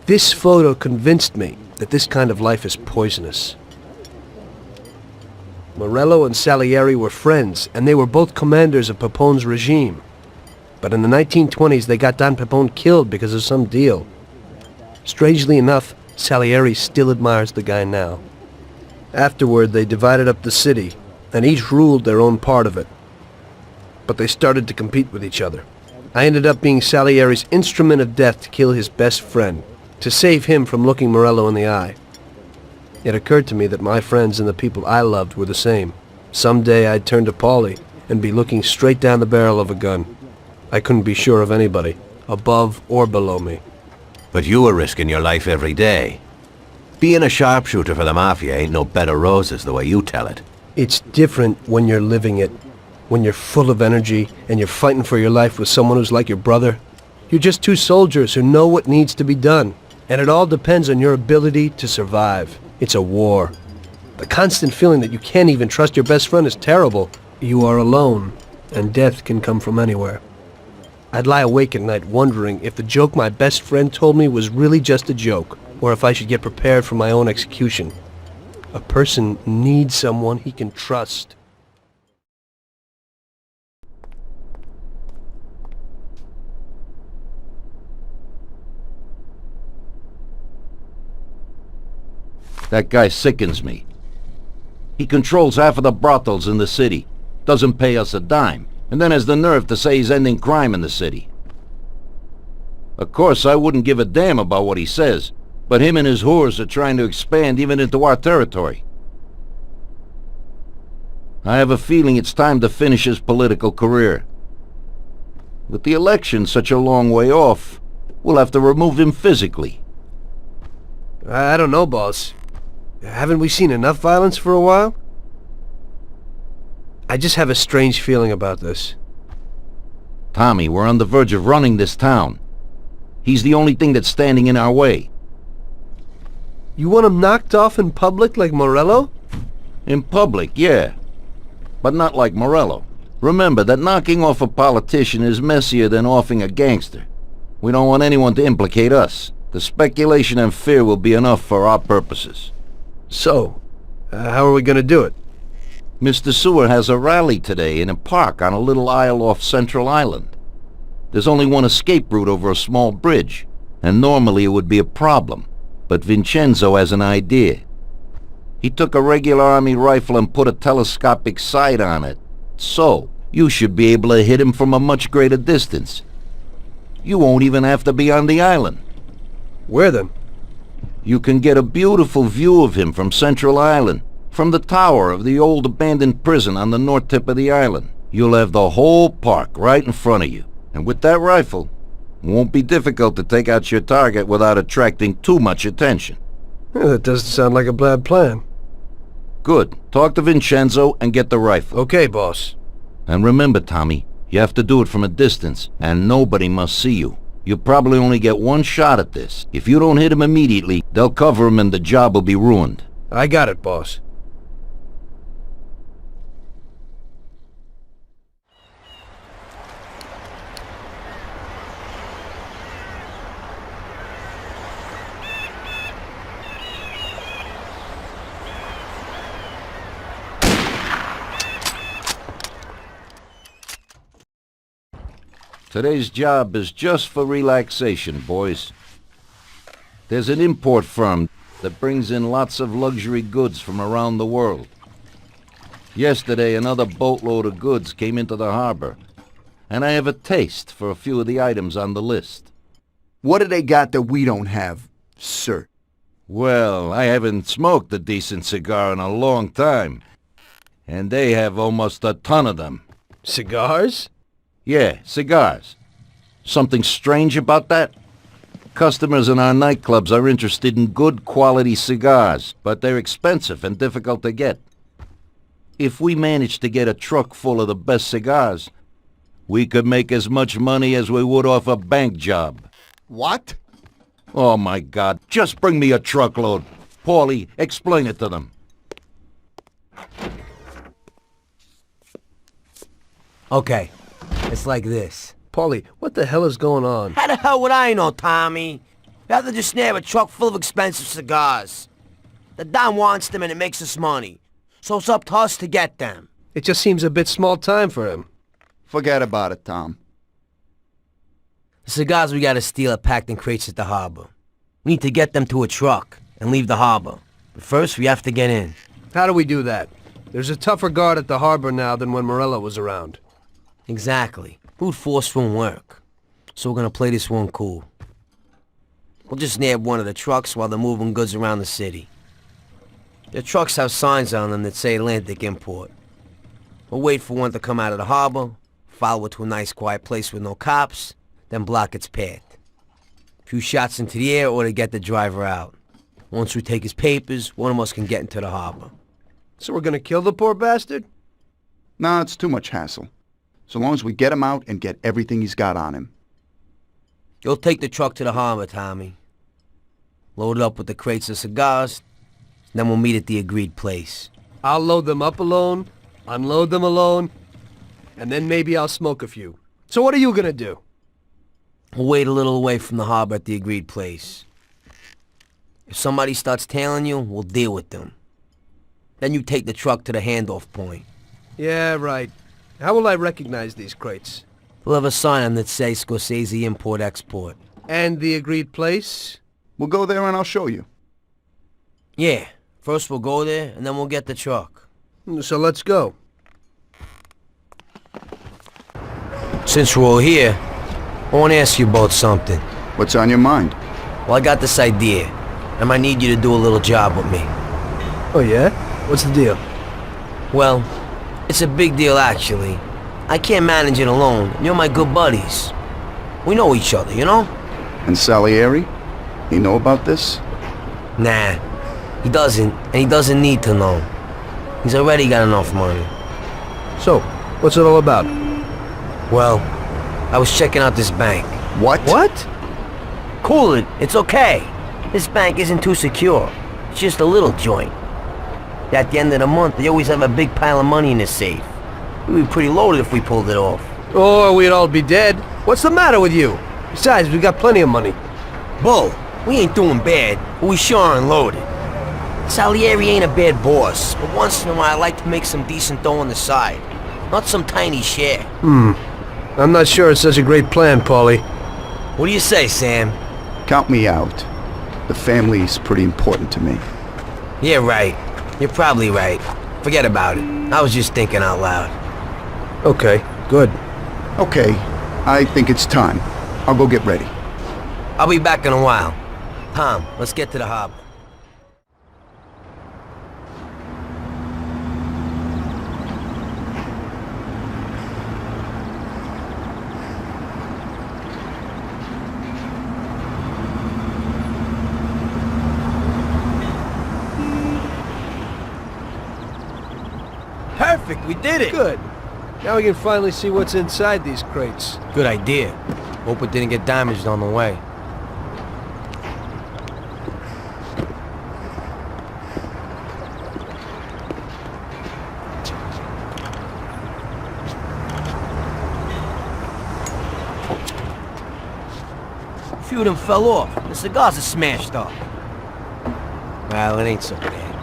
This photo convinced me that this kind of life is poisonous. Morello and Salieri were friends, and they were both commanders of Pepone's regime. But in the 1920s, they got Don Pepone killed because of some deal. Strangely enough, Salieri still admires the guy now. Afterward, they divided up the city, and each ruled their own part of it. But they started to compete with each other. I ended up being Salieri's instrument of death to kill his best friend, to save him from looking Morello in the eye. It occurred to me that my friends and the people I loved were the same. Someday I'd turn to Paulie and be looking straight down the barrel of a gun. I couldn't be sure of anybody, above or below me. But you were risking your life every day. Being a sharpshooter for the Mafia ain't no bed of roses the way you tell it. It's different when you're living it. When you're full of energy and you're fighting for your life with someone who's like your brother. You're just two soldiers who know what needs to be done. And it all depends on your ability to survive. It's a war. The constant feeling that you can't even trust your best friend is terrible. You are alone, and death can come from anywhere. I'd lie awake at night wondering if the joke my best friend told me was really just a joke, or if I should get prepared for my own execution. A person needs someone he can trust. That guy sickens me. He controls half of the brothels in the city, doesn't pay us a dime, and then has the nerve to say he's ending crime in the city. Of course, I wouldn't give a damn about what he says, but him and his whores are trying to expand even into our territory. I have a feeling it's time to finish his political career. With the election such a long way off, we'll have to remove him physically. I don't know, boss. Haven't we seen enough violence for a while? I just have a strange feeling about this. Tommy, we're on the verge of running this town. He's the only thing that's standing in our way. You want him knocked off in public like Morello? In public, yeah. But not like Morello. Remember that knocking off a politician is messier than offing a gangster. We don't want anyone to implicate us. The speculation and fear will be enough for our purposes. So, how are we gonna do it? Mr. Sewer has a rally today in a park on a little isle off Central Island. There's only one escape route over a small bridge, and normally it would be a problem. But Vincenzo has an idea. He took a regular army rifle and put a telescopic sight on it. So, you should be able to hit him from a much greater distance. You won't even have to be on the island. Where then? You can get a beautiful view of him from Central Island, from the tower of the old abandoned prison on the north tip of the island. You'll have the whole park right in front of you. And with that rifle, it won't be difficult to take out your target without attracting too much attention. That doesn't sound like a bad plan. Good. Talk to Vincenzo and get the rifle. Okay, boss. And remember, Tommy, you have to do it from a distance, and nobody must see you. You'll probably only get one shot at this. If you don't hit him immediately, they'll cover him and the job will be ruined. I got it, boss. Today's job is just for relaxation, boys. There's an import firm that brings in lots of luxury goods from around the world. Yesterday, another boatload of goods came into the harbor, and I have a taste for a few of the items on the list. What do they got that we don't have, sir? Well, I haven't smoked a decent cigar in a long time, and they have almost a ton of them. Cigars? Yeah, cigars. Something strange about that? Customers in our nightclubs are interested in good quality cigars, but they're expensive and difficult to get. If we managed to get a truck full of the best cigars, we could make as much money as we would off a bank job. What? Oh my God, just bring me a truckload. Paulie, explain it to them. Okay, it's like this. Paulie, what the hell is going on? How the hell would I know, Tommy? You have to just snap a truck full of expensive cigars. The Don wants them and it makes us money. So it's up to us to get them. It just seems a bit small time for him. Forget about it, Tom. The cigars we gotta steal are packed in crates at the harbor. We need to get them to a truck and leave the harbor. But first, we have to get in. How do we do that? There's a tougher guard at the harbor now than when Morello was around. Exactly. Brute force won't work. So we're gonna play this one cool. We'll just nab one of the trucks while they're moving goods around the city. The trucks have signs on them that say Atlantic Import. We'll wait for one to come out of the harbor, follow it to a nice quiet place with no cops, then block its path. A few shots into the air or to get the driver out. Once we take his papers, one of us can get into the harbor. So we're gonna kill the poor bastard? Nah, it's too much hassle. So long as we get him out and get everything he's got on him. You'll take the truck to the harbor, Tommy. Load it up with the crates of cigars, then we'll meet at the agreed place. I'll load them up alone, unload them alone, and then maybe I'll smoke a few. So what are you gonna do? We'll wait a little away from the harbor at the agreed place. If somebody starts tailing you, we'll deal with them. Then you take the truck to the handoff point. Yeah, right. How will I recognize these crates? We'll have a sign on that says Scorsese Import-Export. And the agreed place? We'll go there and I'll show you. Yeah. First we'll go there, and then we'll get the truck. So let's go. Since we're all here, I want to ask you both something. What's on your mind? Well, I got this idea. I might need you to do a little job with me. Oh yeah? What's the deal? Well, it's a big deal actually. I can't manage it alone, and you're my good buddies. We know each other, you know? And Salieri? He know about this? Nah, he doesn't, and he doesn't need to know. He's already got enough money. So, what's it all about? Well, I was checking out this bank. What? What? Cool it, it's okay. This bank isn't too secure. It's just a little joint. At the end of the month, they always have a big pile of money in the safe. We'd be pretty loaded if we pulled it off. Or we'd all be dead. What's the matter with you? Besides, we got plenty of money. Bull, we ain't doing bad, but we sure aren't loaded. Salieri ain't a bad boss, but once in a while I like to make some decent dough on the side. Not some tiny share. I'm not sure it's such a great plan, Paulie. What do you say, Sam? Count me out. The family's pretty important to me. Yeah, right. You're probably right. Forget about it. I was just thinking out loud. Okay, good. Okay, I think it's time. I'll go get ready. I'll be back in a while. Tom, let's get to the harbor. Perfect, we did it! Good. Now we can finally see what's inside these crates. Good idea. Hope it didn't get damaged on the way. A few of them fell off. The cigars are smashed up. Well, it ain't so bad.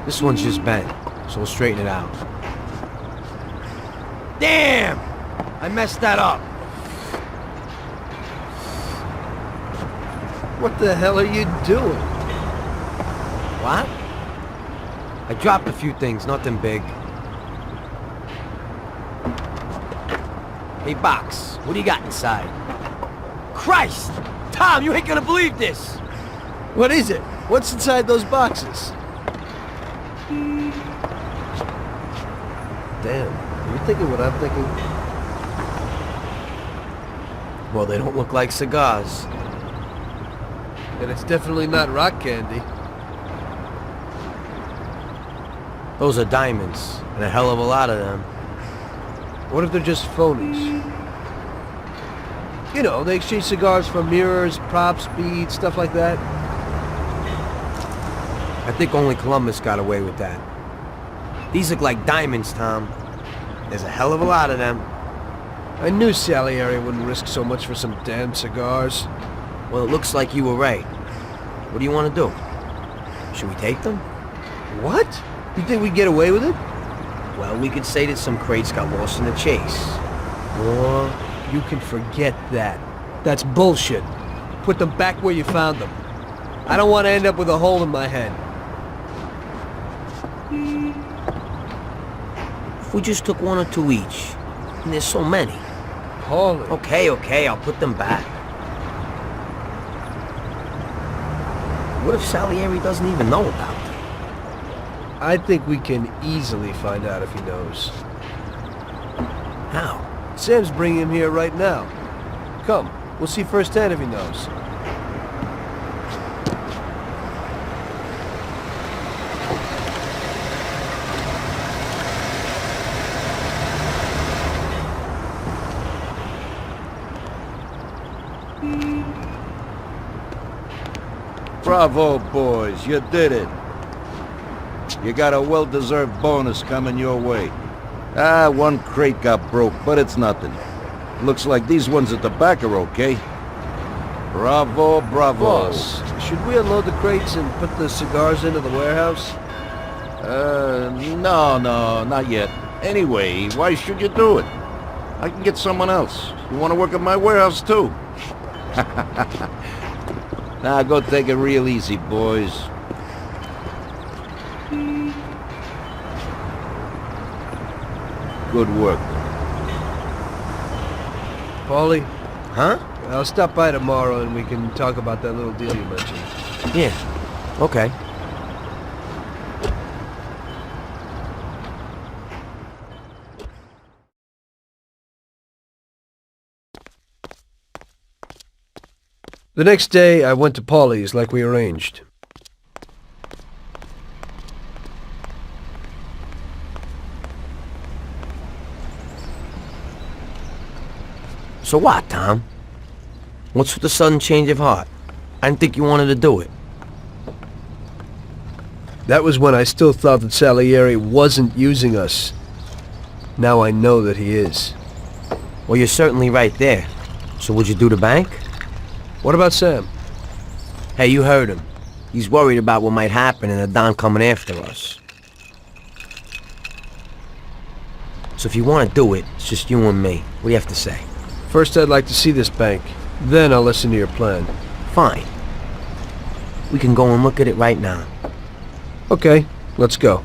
This one's just bent, so we'll straighten it out. Damn! I messed that up. What the hell are you doing? What? I dropped a few things, nothing big. Hey, Box, what do you got inside? Christ! Tom, you ain't gonna believe this! What is it? What's inside those boxes? Damn, are you thinking what I'm thinking? Well, they don't look like cigars. And it's definitely not rock candy. Those are diamonds, and a hell of a lot of them. What if they're just phonies? You know, they exchange cigars for mirrors, props, beads, stuff like that. I think only Columbus got away with that. These look like diamonds, Tom. There's a hell of a lot of them. I knew Salieri wouldn't risk so much for some damn cigars. Well, it looks like you were right. What do you want to do? Should we take them? What? You think we'd get away with it? Well, we could say that some crates got lost in the chase. Or you can forget that. That's bullshit. Put them back where you found them. I don't want to end up with a hole in my head. If we just took one or two each, and there's so many. Holy. Okay, I'll put them back. What if Salieri doesn't even know about them? I think we can easily find out if he knows. How? Sam's bringing him here right now. Come, we'll see firsthand if he knows. Bravo, boys, you did it. You got a well-deserved bonus coming your way. One crate got broke, but it's nothing. Looks like these ones at the back are okay. Bravo, bravo. Boss, should we unload the crates and put the cigars into the warehouse? No, not yet. Anyway, why should you do it? I can get someone else. You want to work at my warehouse, too? Now, go take it real easy, boys. Good work. Paulie? Huh? I'll stop by tomorrow and we can talk about that little deal you mentioned. Yeah. Okay. The next day, I went to Paulie's like we arranged. So what, Tom? What's with the sudden change of heart? I didn't think you wanted to do it. That was when I still thought that Salieri wasn't using us. Now I know that he is. Well, you're certainly right there. So would you do the bank? What about Sam? Hey, you heard him. He's worried about what might happen and the Don coming after us. So if you want to do it, it's just you and me. What do you have to say? First, I'd like to see this bank. Then I'll listen to your plan. Fine. We can go and look at it right now. Okay, let's go.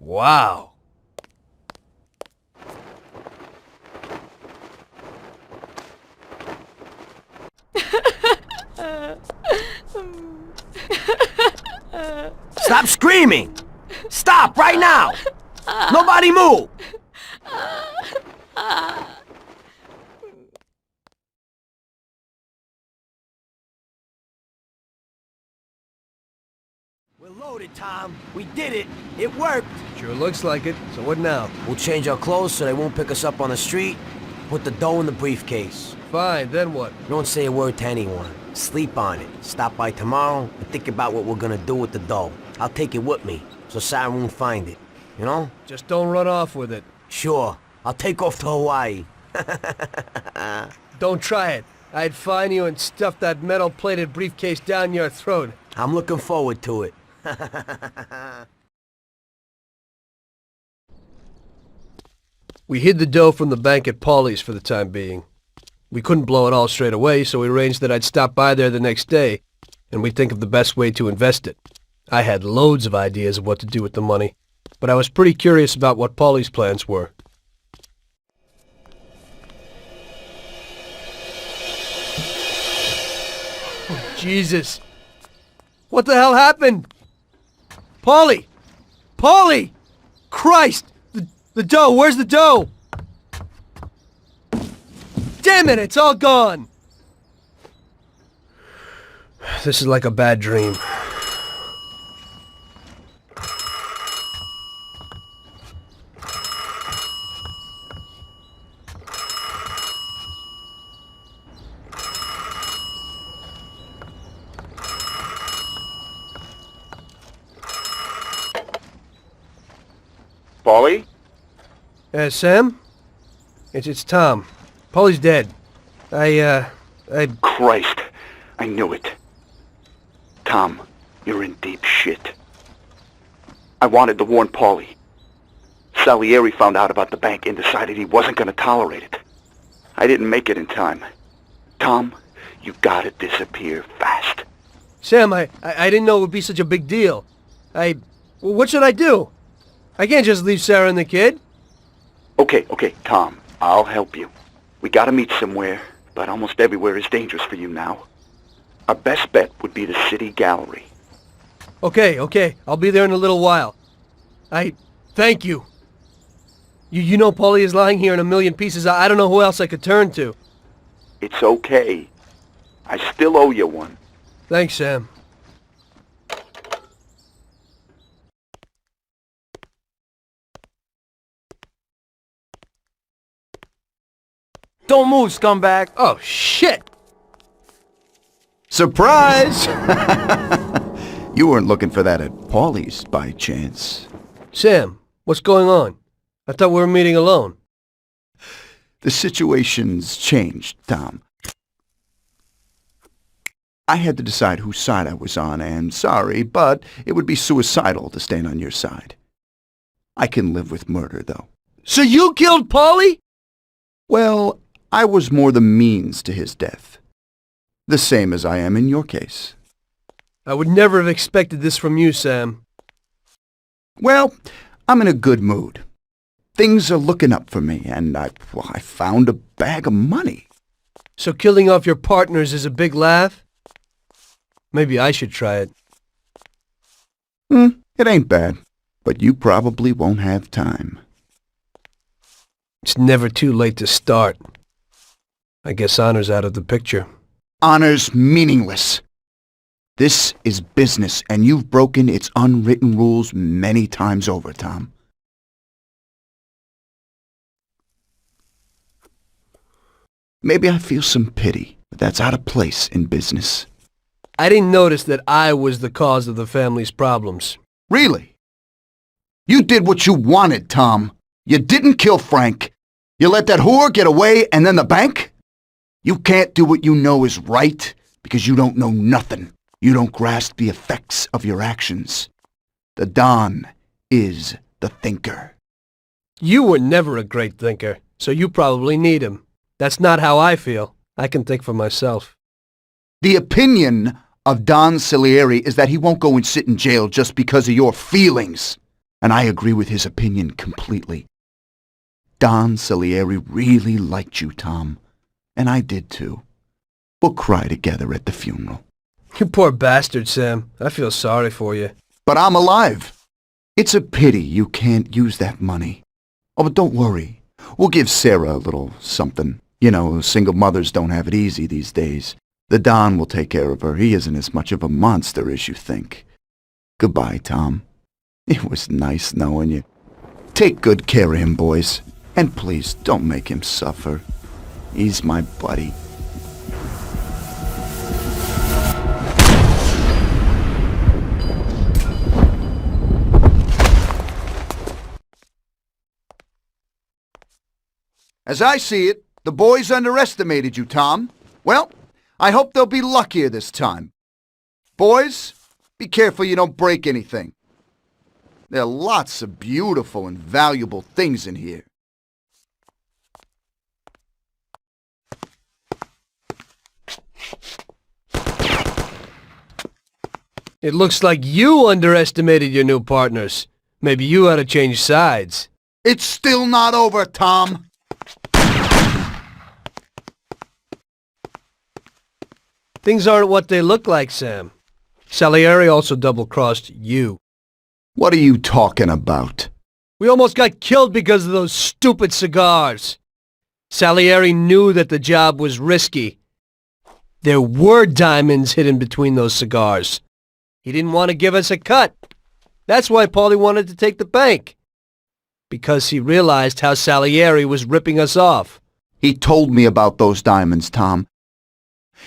Wow. Stop screaming! Stop right now! Nobody move! We're loaded, Tom. We did it. It worked. Sure looks like it. So what now? We'll change our clothes so they won't pick us up on the street. Put the dough in the briefcase. Fine, then what? Don't say a word to anyone. Sleep on it. Stop by tomorrow and think about what we're gonna do with the dough. I'll take it with me, so Sarah won't find it. You know? Just don't run off with it. Sure. I'll take off to Hawaii. Don't try it. I'd find you and stuff that metal-plated briefcase down your throat. I'm looking forward to it. We hid the dough from the bank at Paulie's for the time being. We couldn't blow it all straight away, so we arranged that I'd stop by there the next day, and we'd think of the best way to invest it. I had loads of ideas of what to do with the money, but I was pretty curious about what Paulie's plans were. Oh, Jesus! What the hell happened? Paulie! Paulie! Christ! The dough! Where's the dough? Damn it! It's all gone! This is like a bad dream. Paulie? Sam? It's Tom. Paulie's dead. Christ, I knew it. Tom, you're in deep shit. I wanted to warn Paulie. Salieri found out about the bank and decided he wasn't going to tolerate it. I didn't make it in time. Tom, you gotta disappear fast. Sam, I didn't know it would be such a big deal. What should I do? I can't just leave Sarah and the kid. Okay, Tom. I'll help you. We gotta meet somewhere, but almost everywhere is dangerous for you now. Our best bet would be the city gallery. Okay. I'll be there in a little while. Thank you. You know Paulie is lying here in a million pieces. I don't know who else I could turn to. It's okay. I still owe you one. Thanks, Sam. Don't move, scumbag! Oh, shit! Surprise! You weren't looking for that at Paulie's by chance. Sam, what's going on? I thought we were meeting alone. The situation's changed, Tom. I had to decide whose side I was on, and sorry, but it would be suicidal to stand on your side. I can live with murder, though. So you killed Paulie? Well, I was more the means to his death. The same as I am in your case. I would never have expected this from you, Sam. Well, I'm in a good mood. Things are looking up for me, and I found a bag of money. So killing off your partners is a big laugh? Maybe I should try it. It ain't bad, but you probably won't have time. It's never too late to start. I guess honor's out of the picture. Honor's meaningless. This is business, and you've broken its unwritten rules many times over, Tom. Maybe I feel some pity, but that's out of place in business. I didn't notice that I was the cause of the family's problems. Really? You did what you wanted, Tom. You didn't kill Frank. You let that whore get away, and then the bank? You can't do what you know is right because you don't know nothing. You don't grasp the effects of your actions. The Don is the thinker. You were never a great thinker, so you probably need him. That's not how I feel. I can think for myself. The opinion of Don Salieri is that he won't go and sit in jail just because of your feelings. And I agree with his opinion completely. Don Salieri really liked you, Tom. And I did too. We'll cry together at the funeral. You poor bastard, Sam. I feel sorry for you. But I'm alive. It's a pity you can't use that money. Oh, but don't worry. We'll give Sarah a little something. You know, single mothers don't have it easy these days. The Don will take care of her. He isn't as much of a monster as you think. Goodbye, Tom. It was nice knowing you. Take good care of him, boys. And please, don't make him suffer. He's my buddy. As I see it, the boys underestimated you, Tom. Well, I hope they'll be luckier this time. Boys, be careful you don't break anything. There are lots of beautiful and valuable things in here. It looks like you underestimated your new partners. Maybe you ought to change sides. It's still not over, Tom. Things aren't what they look like, Sam. Salieri also double-crossed you. What are you talking about? We almost got killed because of those stupid cigars. Salieri knew that the job was risky. There were diamonds hidden between those cigars. He didn't want to give us a cut. That's why Paulie wanted to take the bank. Because he realized how Salieri was ripping us off. He told me about those diamonds, Tom.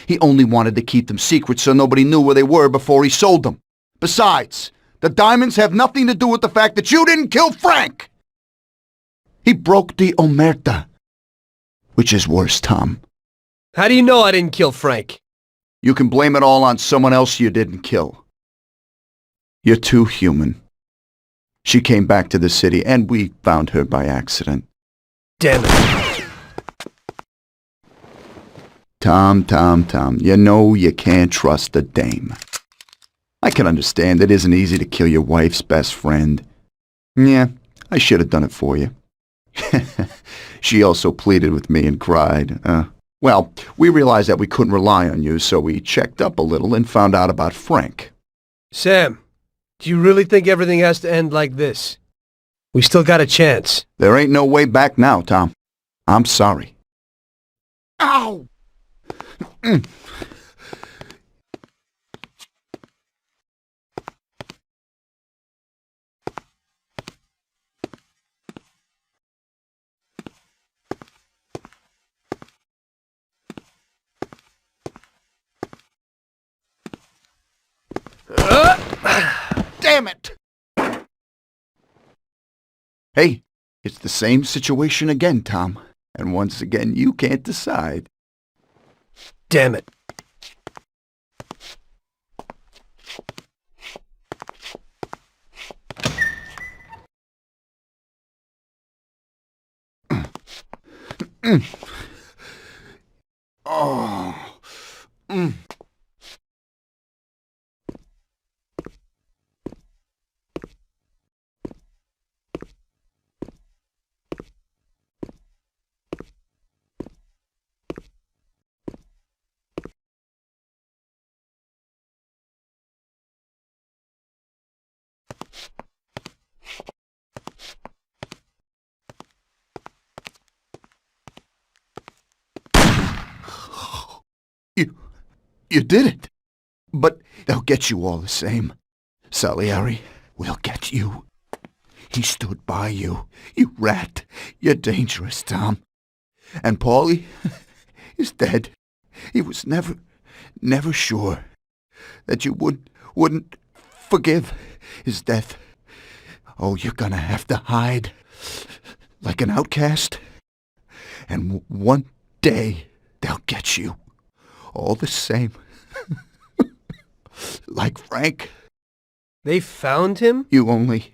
He only wanted to keep them secret so nobody knew where they were before he sold them. Besides, the diamonds have nothing to do with the fact that you didn't kill Frank! He broke the omerta. Which is worse, Tom. How do you know I didn't kill Frank? You can blame it all on someone else you didn't kill. You're too human. She came back to the city, and we found her by accident. Damn it. Tom, you know you can't trust a dame. I can understand it isn't easy to kill your wife's best friend. Yeah, I should have done it for you. She She also pleaded with me and cried. Well, we realized that we couldn't rely on you, so we checked up a little and found out about Frank. Sam, do you really think everything has to end like this? We still got a chance. There ain't no way back now, Tom. I'm sorry. Ow! Damn it! Hey, it's the same situation again, Tom. And once again, you can't decide. Damn it. Oh. You did it. But they'll get you all the same. Salieri will get you. He stood by you. You rat. You're dangerous, Tom. And Paulie is dead. He was never sure that you wouldn't forgive his death. Oh, you're gonna have to hide like an outcast. And one day they'll get you. All the same. Like Frank. They found him? You only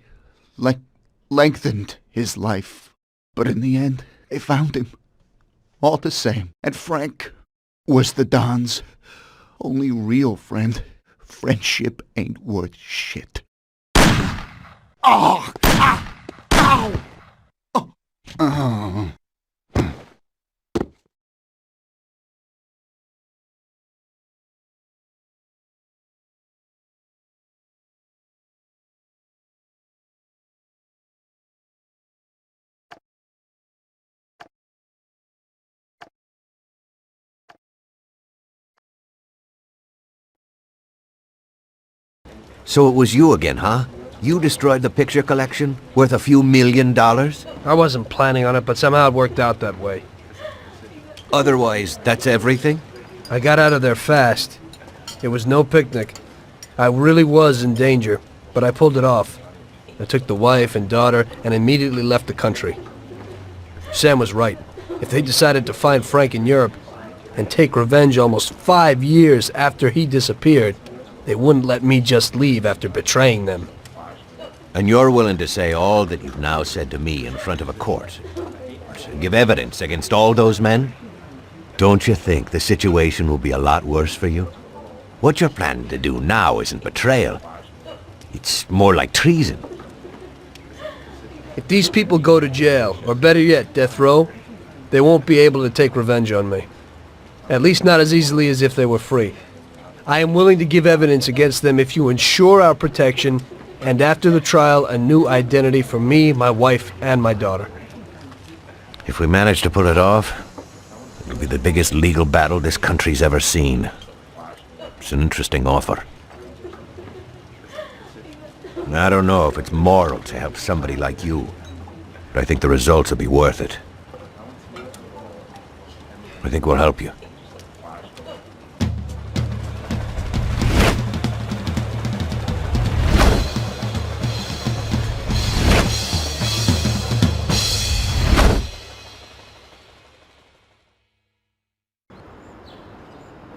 lengthened his life. But in the end, they found him. All the same. And Frank was the Don's only real friend. Friendship ain't worth shit. Oh! Ah! Ow! Oh! Oh! So it was you again, huh? You destroyed the picture collection, worth a few $1 million? I wasn't planning on it, but somehow it worked out that way. Otherwise, that's everything? I got out of there fast. It was no picnic. I really was in danger, but I pulled it off. I took the wife and daughter and immediately left the country. Sam was right. If they decided to find Frank in Europe and take revenge almost 5 years after he disappeared, they wouldn't let me just leave after betraying them. And you're willing to say all that you've now said to me in front of a court? To give evidence against all those men? Don't you think the situation will be a lot worse for you? What you're planning to do now isn't betrayal. It's more like treason. If these people go to jail, or better yet, death row, they won't be able to take revenge on me. At least not as easily as if they were free. I am willing to give evidence against them if you ensure our protection, and after the trial, a new identity for me, my wife, and my daughter. If we manage to pull it off, it'll be the biggest legal battle this country's ever seen. It's an interesting offer. I don't know if it's moral to help somebody like you, but I think the results will be worth it. I think we'll help you.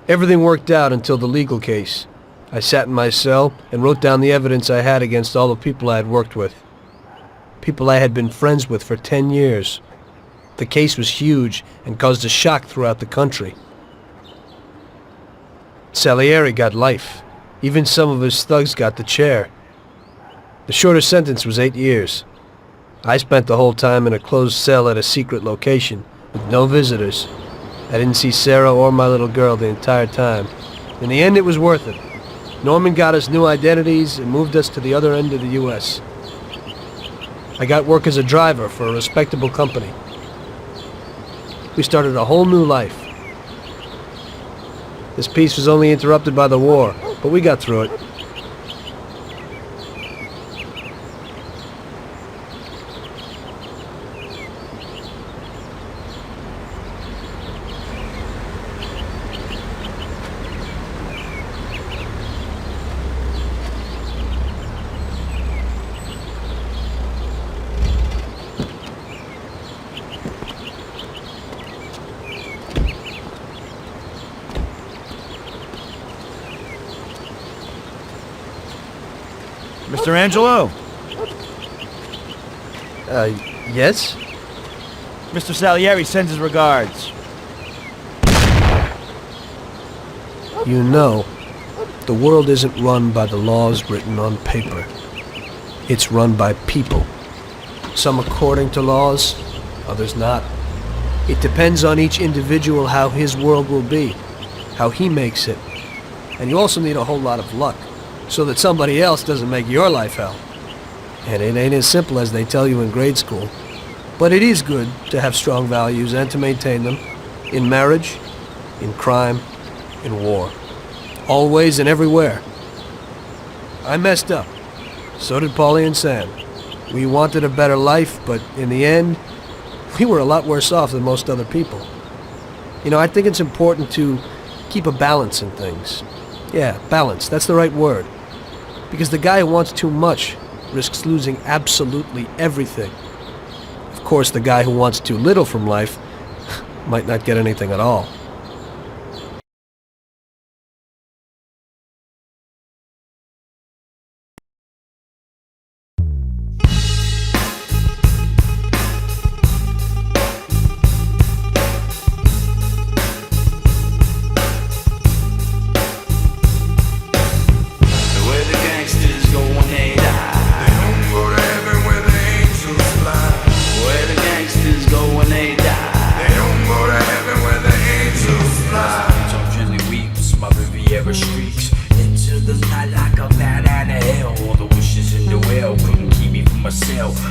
Everything worked out until the legal case. I sat in my cell and wrote down the evidence I had against all the people I had worked with. People I had been friends with for 10 years. The case was huge and caused a shock throughout the country. Salieri got life. Even some of his thugs got the chair. The shortest sentence was 8 years. I spent the whole time in a closed cell at a secret location, with no visitors. I didn't see Sarah or my little girl the entire time. In the end, it was worth it. Norman got us new identities and moved us to the other end of the U.S. I got work as a driver for a respectable company. We started a whole new life. This peace was only interrupted by the war, but we got through it. Mr. Angelo? Yes? Mr. Salieri sends his regards. You know, the world isn't run by the laws written on paper. It's run by people. Some according to laws, others not. It depends on each individual how his world will be, how he makes it. And you also need a whole lot of luck, so that somebody else doesn't make your life hell. And it ain't as simple as they tell you in grade school. But it is good to have strong values and to maintain them, in marriage, in crime, in war. Always and everywhere. I messed up. So did Paulie and Sam. We wanted a better life, but in the end, we were a lot worse off than most other people. You know, I think it's important to keep a balance in things. Yeah, balance, that's the right word. Because the guy who wants too much risks losing absolutely everything. Of course, the guy who wants too little from life might not get anything at all.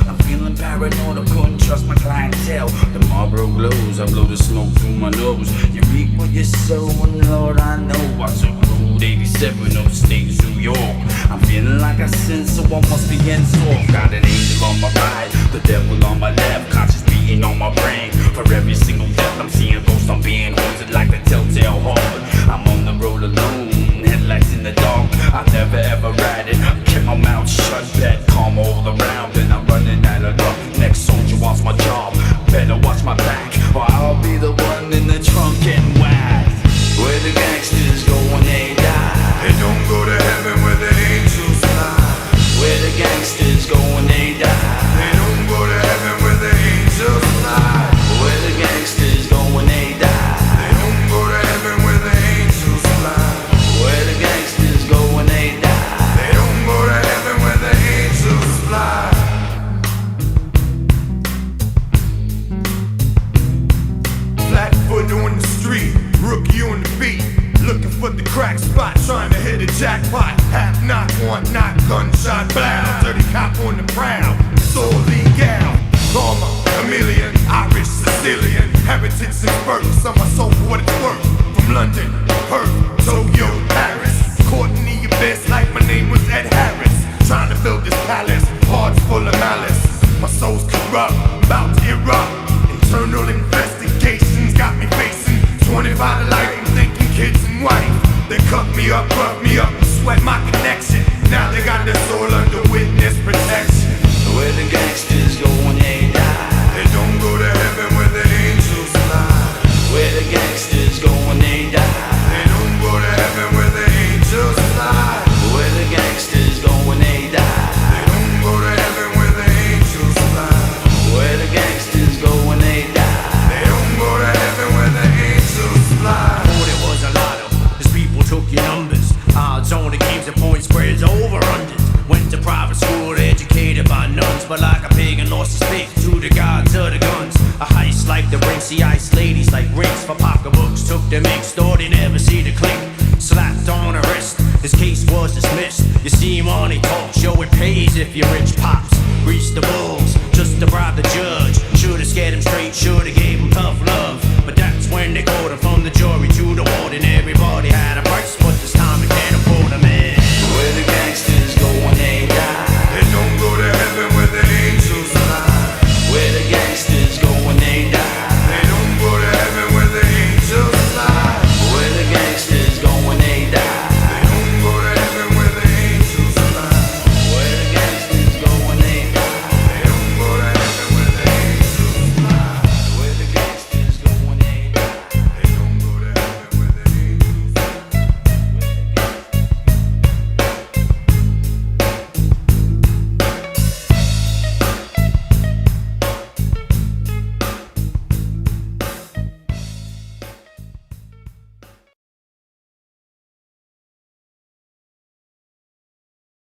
I'm feeling paranoid, I couldn't trust my clientele. The Marlboro glows, I blow the smoke through my nose. You reap what you sow, and Lord, I know I took Route 87 upstate New York. I'm feeling like I sin, so I must be in soft. Got an angel on my right, the devil on my left, conscious beating on my brain. For every single death I'm seeing ghosts, I'm being haunted like the telltale heart. I'm on the road alone, headlights in the dark. I never ever ride it, kept my mouth shut, bad calm all around, and I'm running out of luck. Next soldier wants my job, better watch my back, or I'll be the one in the trunk and whack. Where the gangsters go when they die, they don't go to heaven where the angels fly. Where the gangsters go when they die, they don't go to heaven where the angels fly. Where the gangsters go when they die, they don't go to heaven where the angels fly. Where the gangsters go when they die, they don't go to heaven where the angels fly. Flatfoot on the street, rookie on the beat, looking for the crack spot, trying to hit a jackpot. Half knock, one knock, gunshot, blow. Dirty cop on the prowl, it's all legal. Karma, chameleon, Irish, Sicilian, heritage and birth, on my soul for what it's worth. From London, Perth, Tokyo, Paris, Courtney, your best life, my name was Ed Harris. Trying to build this palace, hearts full of malice. My soul's corrupt, about to erupt. Internal investigations got me facing 25 to life, I'm thinking kids and wife. They cut me up, rough me up, and sweat my connection. Now they got their soul under witness protection. Where the gangsters go when they die, they don't go to heaven where the angels fly. Where the gangsters go when they die, they don't go to heaven where the angels fly. Where the gangsters go when they die, they don't go to heaven where the angels fly. Where the gangsters the rincy ice ladies like rings for pocketbooks. Took the mix, thought they never see the click. Slapped on her wrist, his case was dismissed. You see him on a talk show, it pays if you're rich. Pops